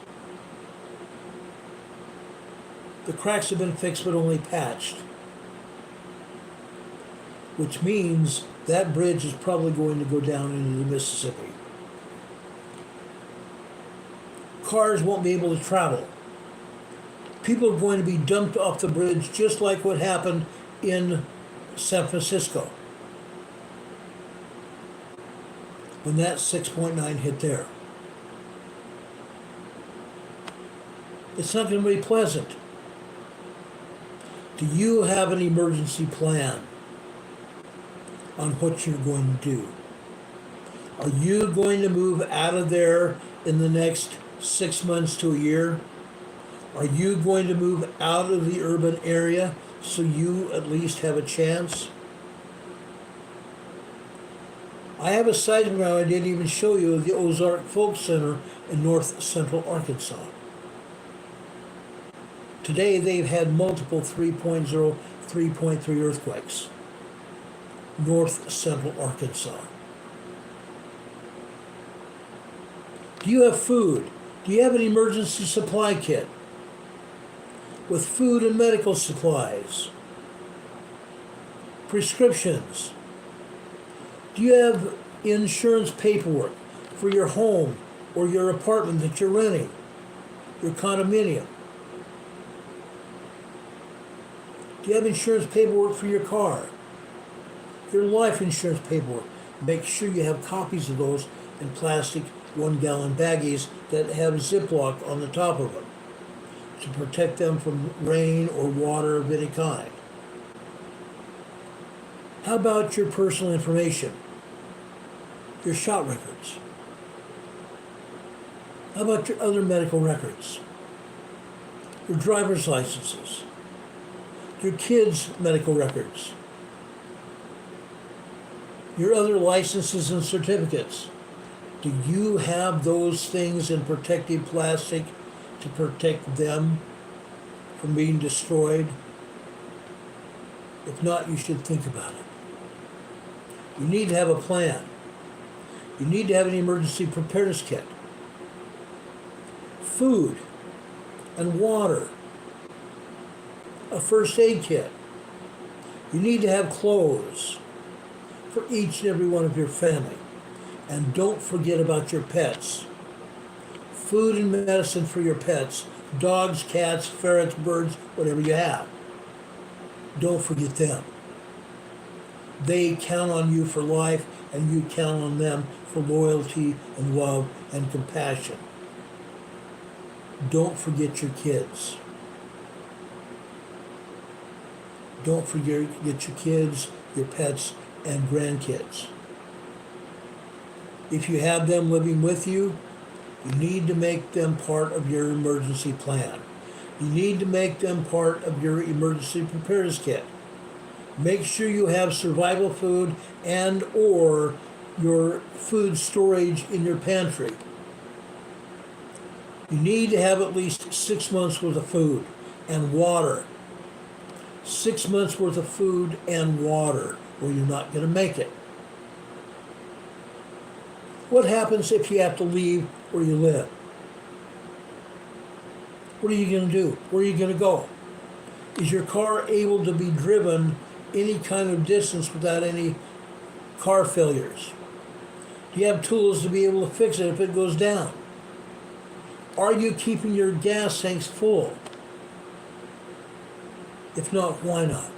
The cracks have been fixed, but only patched. Which means that bridge is probably going to go down into the Mississippi. Cars won't be able to travel. People are going to be dumped off the bridge just like what happened in San Francisco when that 6.9 hit there. It's not going to be pleasant. Do you have an emergency plan on what you're going to do? Are you going to move out of there in the next 6 months to a year? Are you going to move out of the urban area so you at least have a chance? I have a seismogram I didn't even show you of the Ozark Folk Center in north central Arkansas. Today they've had multiple 3.0, 3.3 earthquakes. North central Arkansas. Do you have food? Do you have an emergency supply kit with food and medical supplies? Prescriptions? Do you have insurance paperwork for your home or your apartment that you're renting, your condominium? Do you have insurance paperwork for your car? Your life insurance paperwork? Make sure you have copies of those in plastic 1-gallon baggies that have Ziploc on the top of them to protect them from rain or water of any kind. How about your personal information? Your shot records? How about your other medical records? Your driver's licenses? Your kids' medical records? Your other licenses and certificates? Do you have those things in protective plastic to protect them from being destroyed? If not, you should think about it. You need to have a plan. You need to have an emergency preparedness kit. Food and water. A first aid kit. You need to have clothes for each and every one of your family. And don't forget about your pets. Food and medicine for your pets. Dogs, cats, ferrets, birds, whatever you have. Don't forget them. They count on you for life, and you count on them for loyalty and love and compassion. Don't forget your kids. Don't forget your kids, your pets, and grandkids. If you have them living with you, you need to make them part of your emergency plan. You need to make them part of your emergency preparedness kit. Make sure you have survival food and or your food storage in your pantry. You need to have at least 6 months worth of food and water. 6 months worth of food and water, or you're not going to make it. What happens if you have to leave where you live? What are you going to do? Where are you going to go? Is your car able to be driven any kind of distance without any car failures? Do you have tools to be able to fix it if it goes down? Are you keeping your gas tanks full? If not, why not?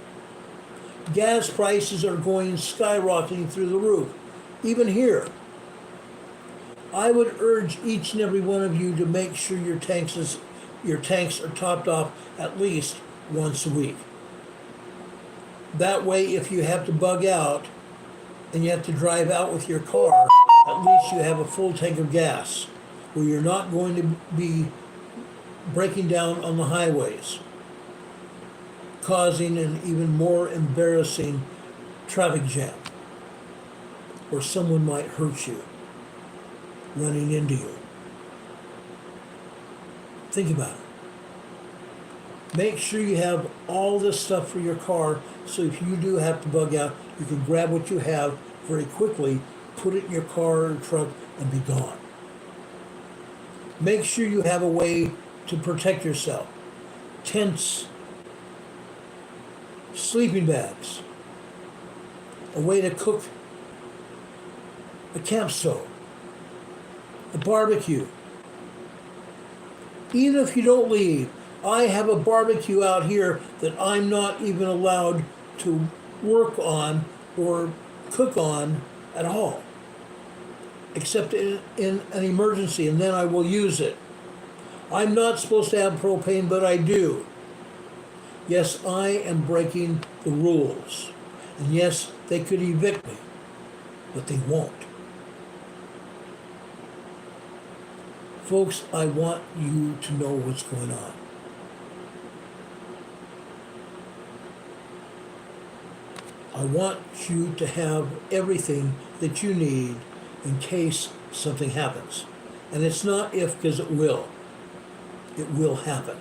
Gas prices are going skyrocketing through the roof, even here. I would urge each and every one of you to make sure your tanks are topped off at least once a week. That way, if you have to bug out and you have to drive out with your car, at least you have a full tank of gas where you're not going to be breaking down on the highways, causing an even more embarrassing traffic jam, or someone might hurt you running into you. Think about it. Make sure you have all this stuff for your car, so if you do have to bug out, you can grab what you have very quickly, put it in your car or truck, and be gone. Make sure you have a way to protect yourself. Tents, sleeping bags, a way to cook, a camp stove, a barbecue. Even if you don't leave, I have a barbecue out here that I'm not even allowed to work on or cook on at all, except in an emergency, and then I will use it. I'm not supposed to have propane, but I do. Yes, I am breaking the rules. And yes, they could evict me, but they won't. Folks, I want you to know what's going on. I want you to have everything that you need in case something happens. And it's not if, because it will. It will happen.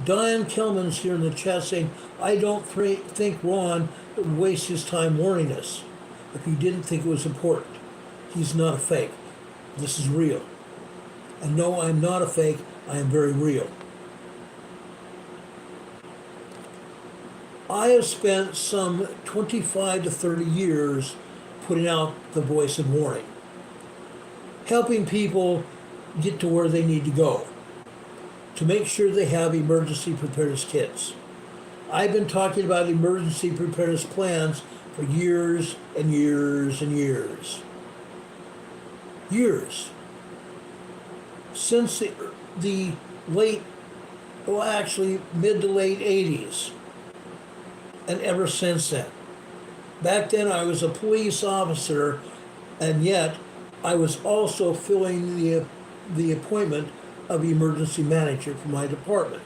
Diane Kelman's here in the chat saying, I don't think Ron would waste his time warning us if he didn't think it was important. He's not a fake. This is real. And no, I'm not a fake. I am very real. I have spent some 25 to 30 years putting out the voice of warning, helping people get to where they need to go, to make sure they have emergency preparedness kits. I've been talking about emergency preparedness plans for years and years and years. Years. Since the late, well actually mid to late 80s, and ever since then. Back then I was a police officer, and yet I was also filling the appointment of emergency manager for my department.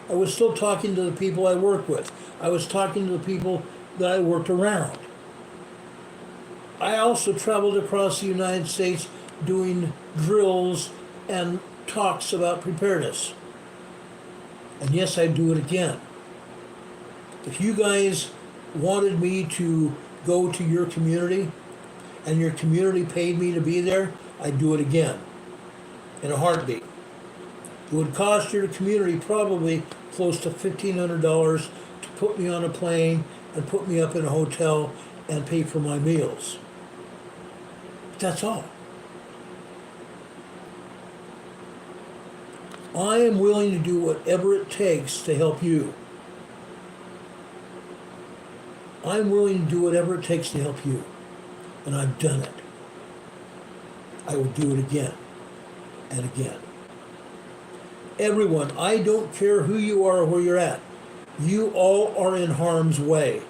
I was still talking to the people I worked with. I was talking to the people that I worked around. I also traveled across the United States doing drills and talks about preparedness. And yes, I'd do it again. If you guys wanted me to go to your community and your community paid me to be there, I'd do it again in a heartbeat. It would cost your community probably close to $1,500 to put me on a plane and put me up in a hotel and pay for my meals. But that's all. I am willing to do whatever it takes to help you. I'm willing to do whatever it takes to help you. And I've done it. I will do it again and again. Everyone, I don't care who you are or where you're at. You all are in harm's way.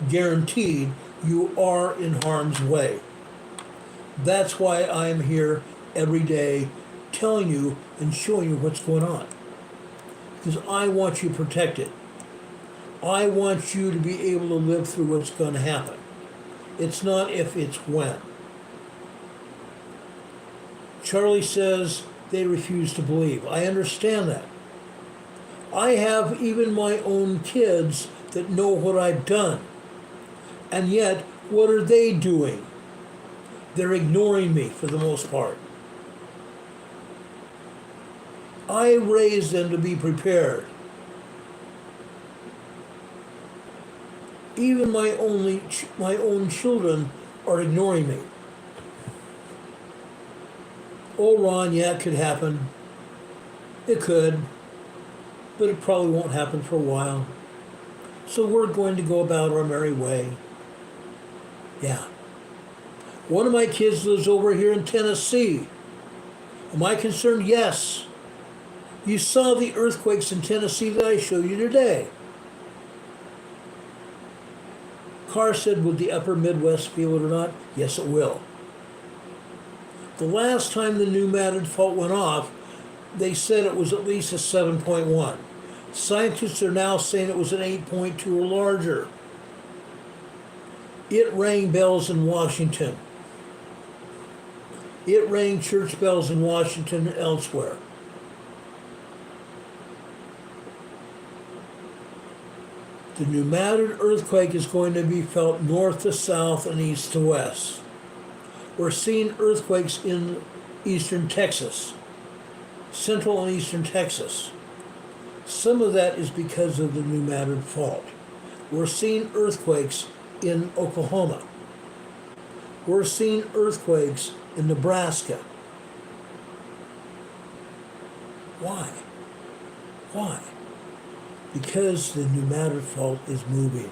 Guaranteed, you are in harm's way. That's why I'm here every day telling you and showing you what's going on. Because I want you protected. I want you to be able to live through what's going to happen. It's not if, it's when. Charlie says they refuse to believe. I understand that. I have even my own kids that know what I've done. And yet, what are they doing? They're ignoring me for the most part. I raised them to be prepared. Even my own children are ignoring me. Oh, Ron, yeah, it could happen. It could, but it probably won't happen for a while. So we're going to go about our merry way. Yeah. One of my kids lives over here in Tennessee. Am I concerned? Yes. You saw the earthquakes in Tennessee that I showed you today. Carr said, would the upper Midwest feel it or not? Yes, it will. The last time the new Madrid fault went off, they said it was at least a 7.1. Scientists are now saying it was an 8.2 or larger. It rang bells in Washington. It rang church bells in Washington and elsewhere. The New Madrid earthquake is going to be felt north to south and east to west. We're seeing earthquakes in eastern Texas, central and eastern Texas. Some of that is because of the New Madrid fault. We're seeing earthquakes in Oklahoma. We're seeing earthquakes in Nebraska. Why? Why? Because the New Madrid fault is moving.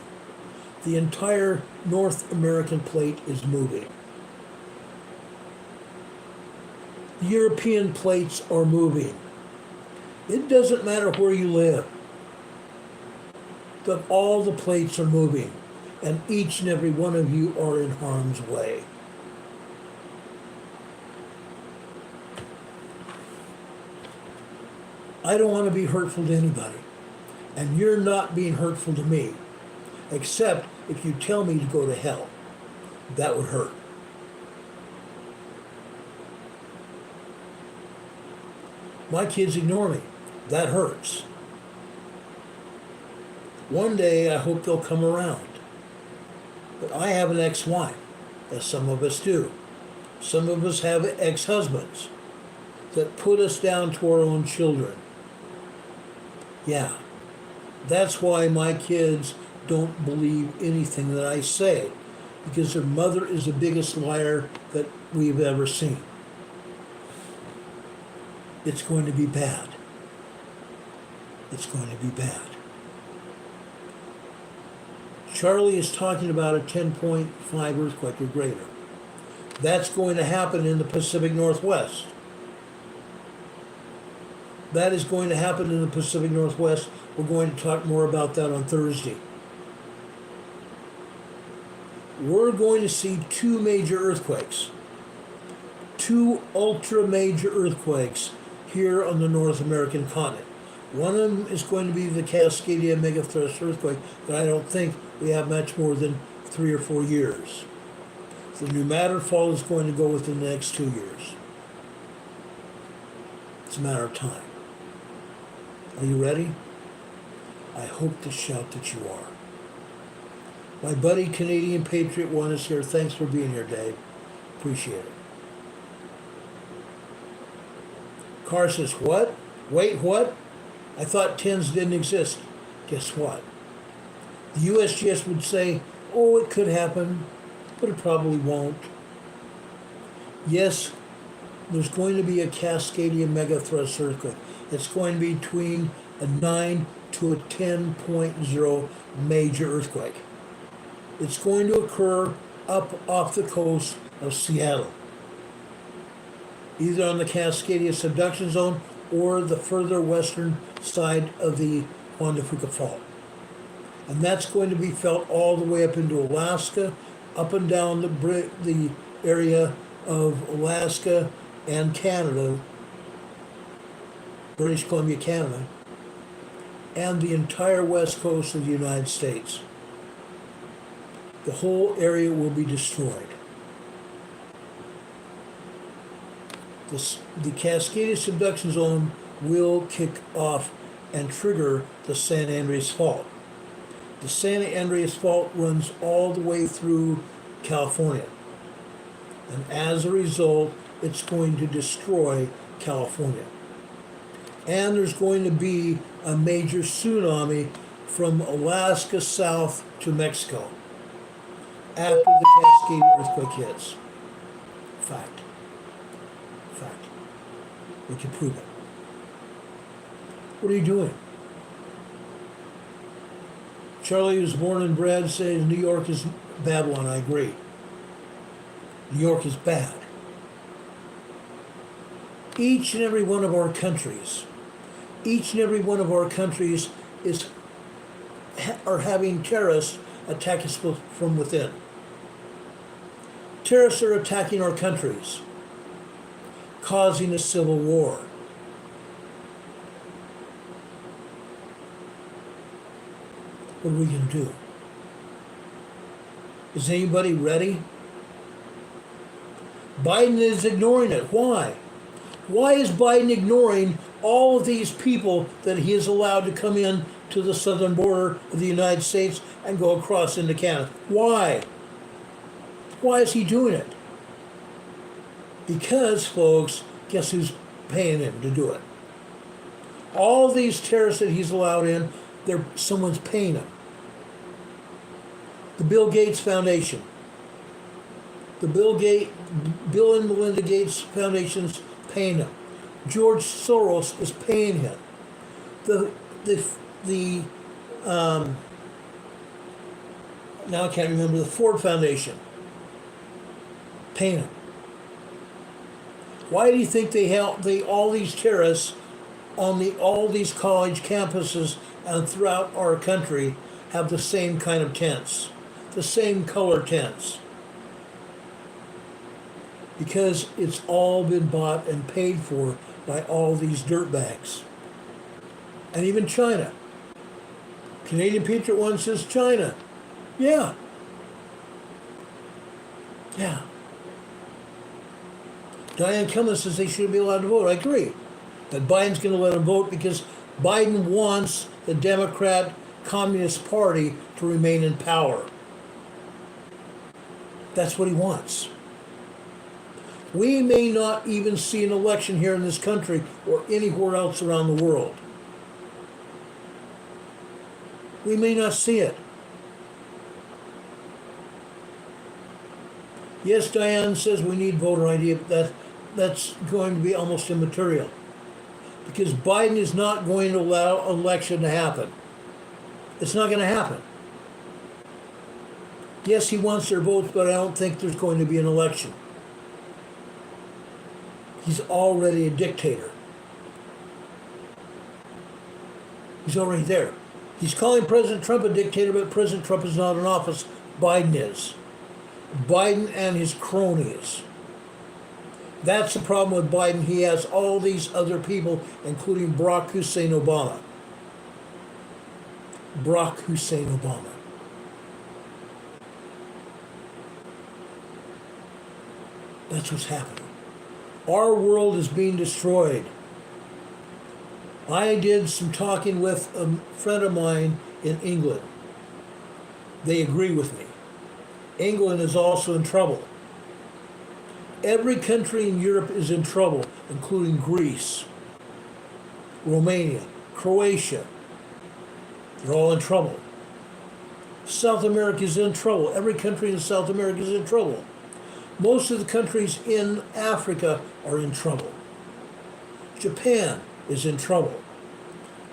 The entire North American plate is moving. The European plates are moving. It doesn't matter where you live. But all the plates are moving, and each and every one of you are in harm's way. I don't want to be hurtful to anybody, and you're not being hurtful to me, except if you tell me to go to hell. That would hurt. My kids ignore me. That hurts. One day I hope they'll come around. But I have an ex-wife, as some of us do. Some of us have ex-husbands that put us down to our own children. Yeah, that's why my kids don't believe anything that I say, because their mother is the biggest liar that we've ever seen. It's going to be bad. It's going to be bad. Charlie is talking about a 10.5 earthquake or greater. That's going to happen in the Pacific Northwest. That is going to happen in the Pacific Northwest. We're going to talk more about that on Thursday. We're going to see two major earthquakes. Two ultra major earthquakes here on the North American continent. One of them is going to be the Cascadia megathrust earthquake that I don't think we have much more than 3 or 4 years. The New Matter Fall is going to go within the next 2 years. It's a matter of time. Are you ready? I hope to shout that you are. My buddy Canadian Patriot 1 is here. Thanks for being here, Dave. Appreciate it. Carr says, what? Wait, what? I thought 10s didn't exist. Guess what? The USGS would say, oh, it could happen, but it probably won't. Yes, there's going to be a Cascadia megathrust earthquake. It's going to be between a 9 to a 10.0 major earthquake. It's going to occur up off the coast of Seattle, either on the Cascadia subduction zone or the further western side of the Juan de Fuca Fault. And that's going to be felt all the way up into Alaska, up and down the area of Alaska and Canada, British Columbia, Canada, and the entire west coast of the United States. The whole area will be destroyed. The Cascadia subduction zone will kick off and trigger the San Andreas Fault. The San Andreas Fault runs all the way through California. And as a result, it's going to destroy California. And there's going to be a major tsunami from Alaska south to Mexico after the Cascadia earthquake hits. Fact. We can prove it. What are you doing? Charlie, who's born and bred, says New York is Babylon. I agree. New York is bad. Each and every one of our countries are having terrorists attack us from within. Terrorists are attacking our countries, causing a civil war. What are we going to do? Is anybody ready? Biden is ignoring it. Why? Why is Biden ignoring all of these people that he is allowed to come in to the southern border of the United States and go across into Canada? Why? Why is he doing it? Because, folks, guess who's paying him to do it? All these terrorists that he's allowed in, someone's paying him. The Bill Gates Foundation. The Bill and Melinda Gates Foundation's paying him. George Soros is paying him. Now I can't remember, the Ford Foundation paying him. Why do you think all these terrorists on all these college campuses and throughout our country have the same kind of tents, the same color tents. Because it's all been bought and paid for by all these dirtbags. And even China. Canadian Patriot One says China. Yeah. Yeah. Diane Cummins says they shouldn't be allowed to vote. I agree. But Biden's going to let them vote because Biden wants the Democrat Communist Party to remain in power. That's what he wants. We may not even see an election here in this country or anywhere else around the world. We may not see it. Yes, Diane says we need voter ID, but that's going to be almost immaterial. Because Biden is not going to allow an election to happen. It's not going to happen. Yes, he wants their votes, but I don't think there's going to be an election. He's already a dictator. He's already there. He's calling President Trump a dictator, but President Trump is not in office. Biden is. Biden and his cronies. That's the problem with Biden. He has all these other people, including Barack Hussein Obama. Barack Hussein Obama. That's what's happening. Our world is being destroyed. I did some talking with a friend of mine in England. They agree with me. England is also in trouble. Every country in Europe is in trouble, including Greece, Romania, Croatia. They're all in trouble. South America is in trouble. Every country in South America is in trouble. Most of the countries in Africa are in trouble. Japan is in trouble.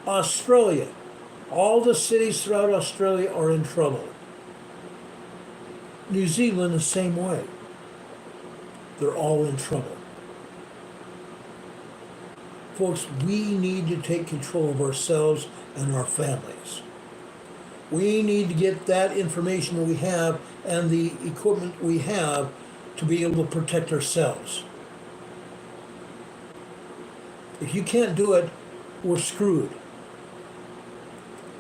Australia, all the cities throughout Australia are in trouble. New Zealand the same way. They're all in trouble. Folks, we need to take control of ourselves and our families. We need to get that information that we have and the equipment we have to be able to protect ourselves. If you can't do it, we're screwed.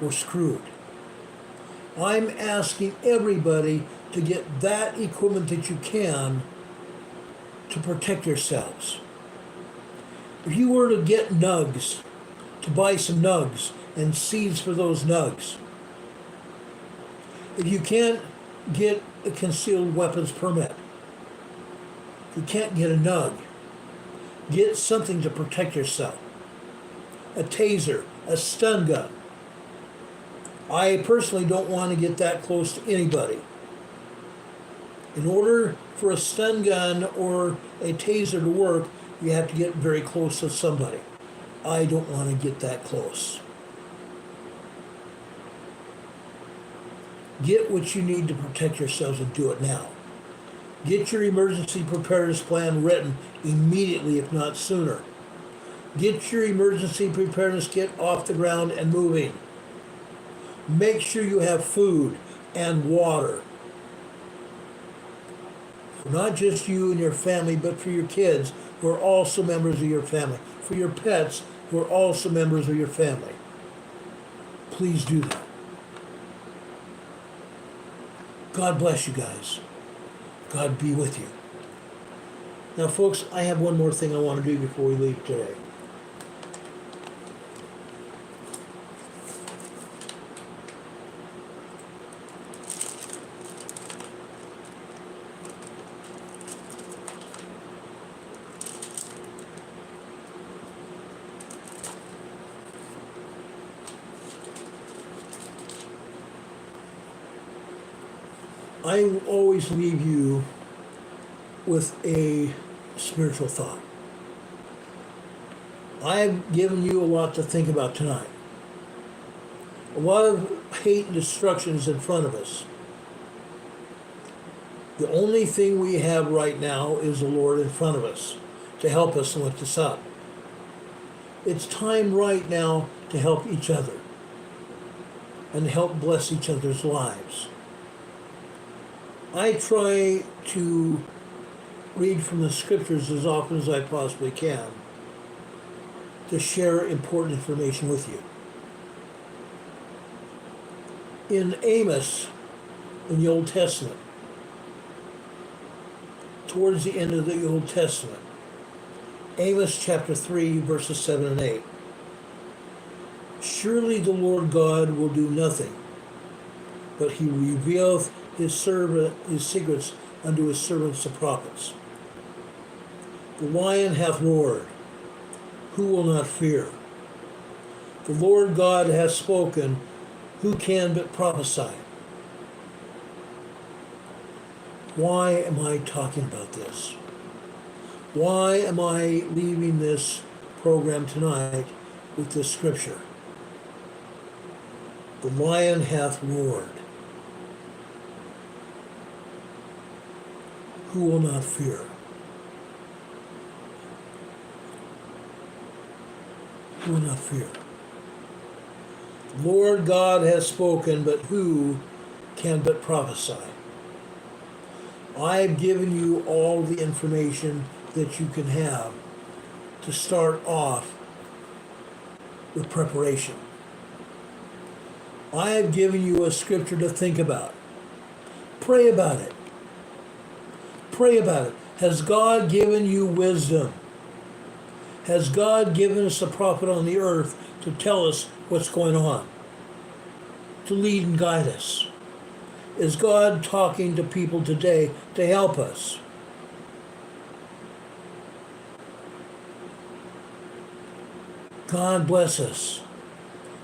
We're screwed. I'm asking everybody to get that equipment that you can to protect yourselves. If you were to get nugs, to buy some nugs and seeds for those nugs, if you can't get a concealed weapons permit, if you can't get a nug, get something to protect yourself. A taser, a stun gun. I personally don't want to get that close to anybody. In order for a stun gun or a taser to work, you have to get very close to somebody. I don't want to get that close. Get what you need to protect yourselves and do it now. Get your emergency preparedness plan written immediately, if not sooner. Get your emergency preparedness kit off the ground and moving. Make sure you have food and water. For not just you and your family, but for your kids who are also members of your family. For your pets who are also members of your family. Please do that. God bless you guys. God be with you. Now, folks, I have one more thing I want to do before we leave today. I always leave you with a spiritual thought. I've given you a lot to think about tonight. A lot of hate and destruction is in front of us. The only thing we have right now is the Lord in front of us to help us lift us up. It's time right now to help each other. and help bless each other's lives. I try to read from the scriptures as often as I possibly can to share important information with you. In Amos, in the Old Testament, towards the end of the Old Testament, Amos chapter 3, verses 7 and 8. Surely the Lord God will do nothing, but he revealeth his secrets unto his servants the prophets. The lion hath roared, who will not fear? The Lord God hath spoken, who can but prophesy? Why am I talking about this? Why am I leaving this program tonight with this scripture? The lion hath roared. Who will not fear? Who will not fear? The Lord God has spoken, but who can but prophesy? I've given you all the information that you can have to start off with preparation. I have given you a scripture to think about. Pray about it. Pray about it. Has God given you wisdom? Has God given us a prophet on the earth to tell us what's going on? To lead and guide us? Is God talking to people today to help us? God bless us,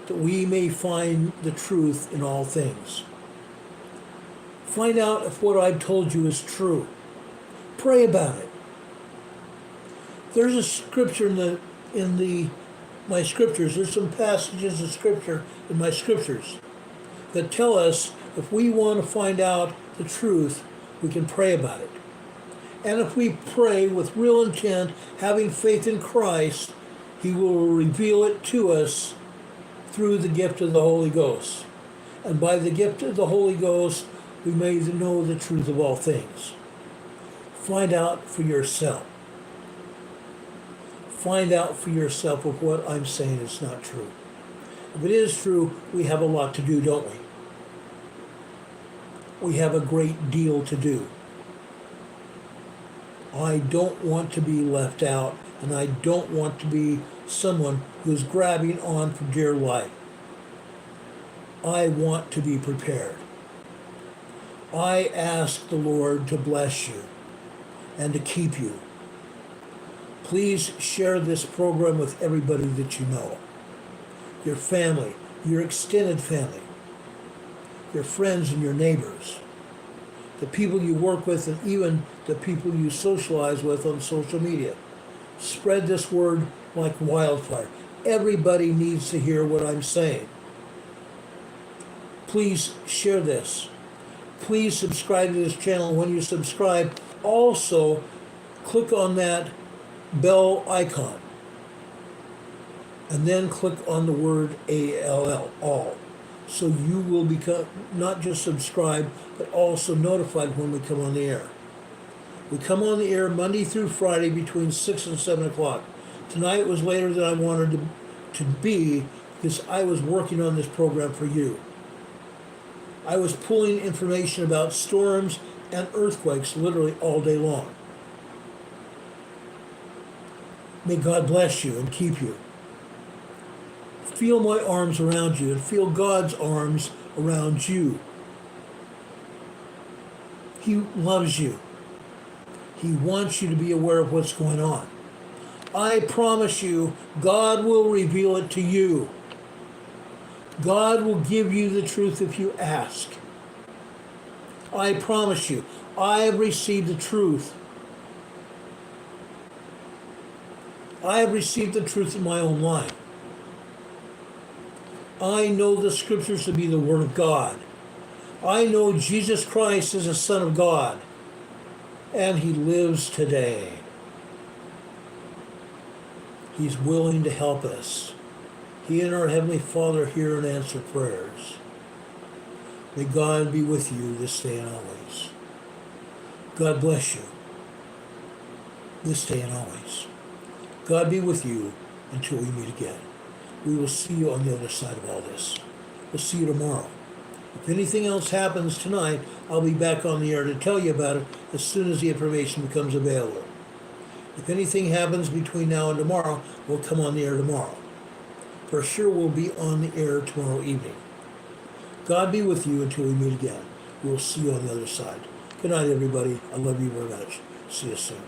that we may find the truth in all things. Find out if what I've told you is true. Pray about it. There's a scripture in my scriptures. There's some passages of scripture in my scriptures that tell us if we want to find out the truth, we can pray about it. And if we pray with real intent, having faith in Christ, he will reveal it to us through the gift of the Holy Ghost. And by the gift of the Holy Ghost, we may know the truth of all things. Find out for yourself. Find out for yourself if what I'm saying is not true. If it is true, we have a lot to do, don't we? We have a great deal to do. I don't want to be left out, and I don't want to be someone who's grabbing on for dear life. I want to be prepared. I ask the Lord to bless you and to keep you. Please share this program with everybody that you know. Your family, your extended family, your friends and your neighbors, the people you work with, and even the people you socialize with on social media. Spread this word like wildfire. Everybody needs to hear what I'm saying. Please share this. Please subscribe to this channel. When you subscribe, also click on that bell icon and then click on the word ALL, all. So you will become not just subscribed, but also notified when we come on the air. We come on the air Monday through Friday between 6 and 7 o'clock. Tonight was later than I wanted to be because I was working on this program for you. I was pulling information about storms and earthquakes literally all day long. May God bless you and keep you. Feel my arms around you and feel God's arms around you. He loves you. He wants you to be aware of what's going on. I promise you, God will reveal it to you. God will give you the truth if you ask. I promise you, I have received the truth. I have received the truth in my own life. I know the scriptures to be the Word of God. I know Jesus Christ is the Son of God, and He lives today. He's willing to help us. He and our Heavenly Father hear and answer prayers. May God be with you this day and always. God bless you this day and always. God be with you until we meet again. We will see you on the other side of all this. We'll see you tomorrow. If anything else happens tonight, I'll be back on the air to tell you about it as soon as the information becomes available. If anything happens between now and tomorrow, we'll come on the air tomorrow. For sure, we'll be on the air tomorrow evening. God be with you until we meet again. We'll see you on the other side. Good night, everybody. I love you very much. See you soon.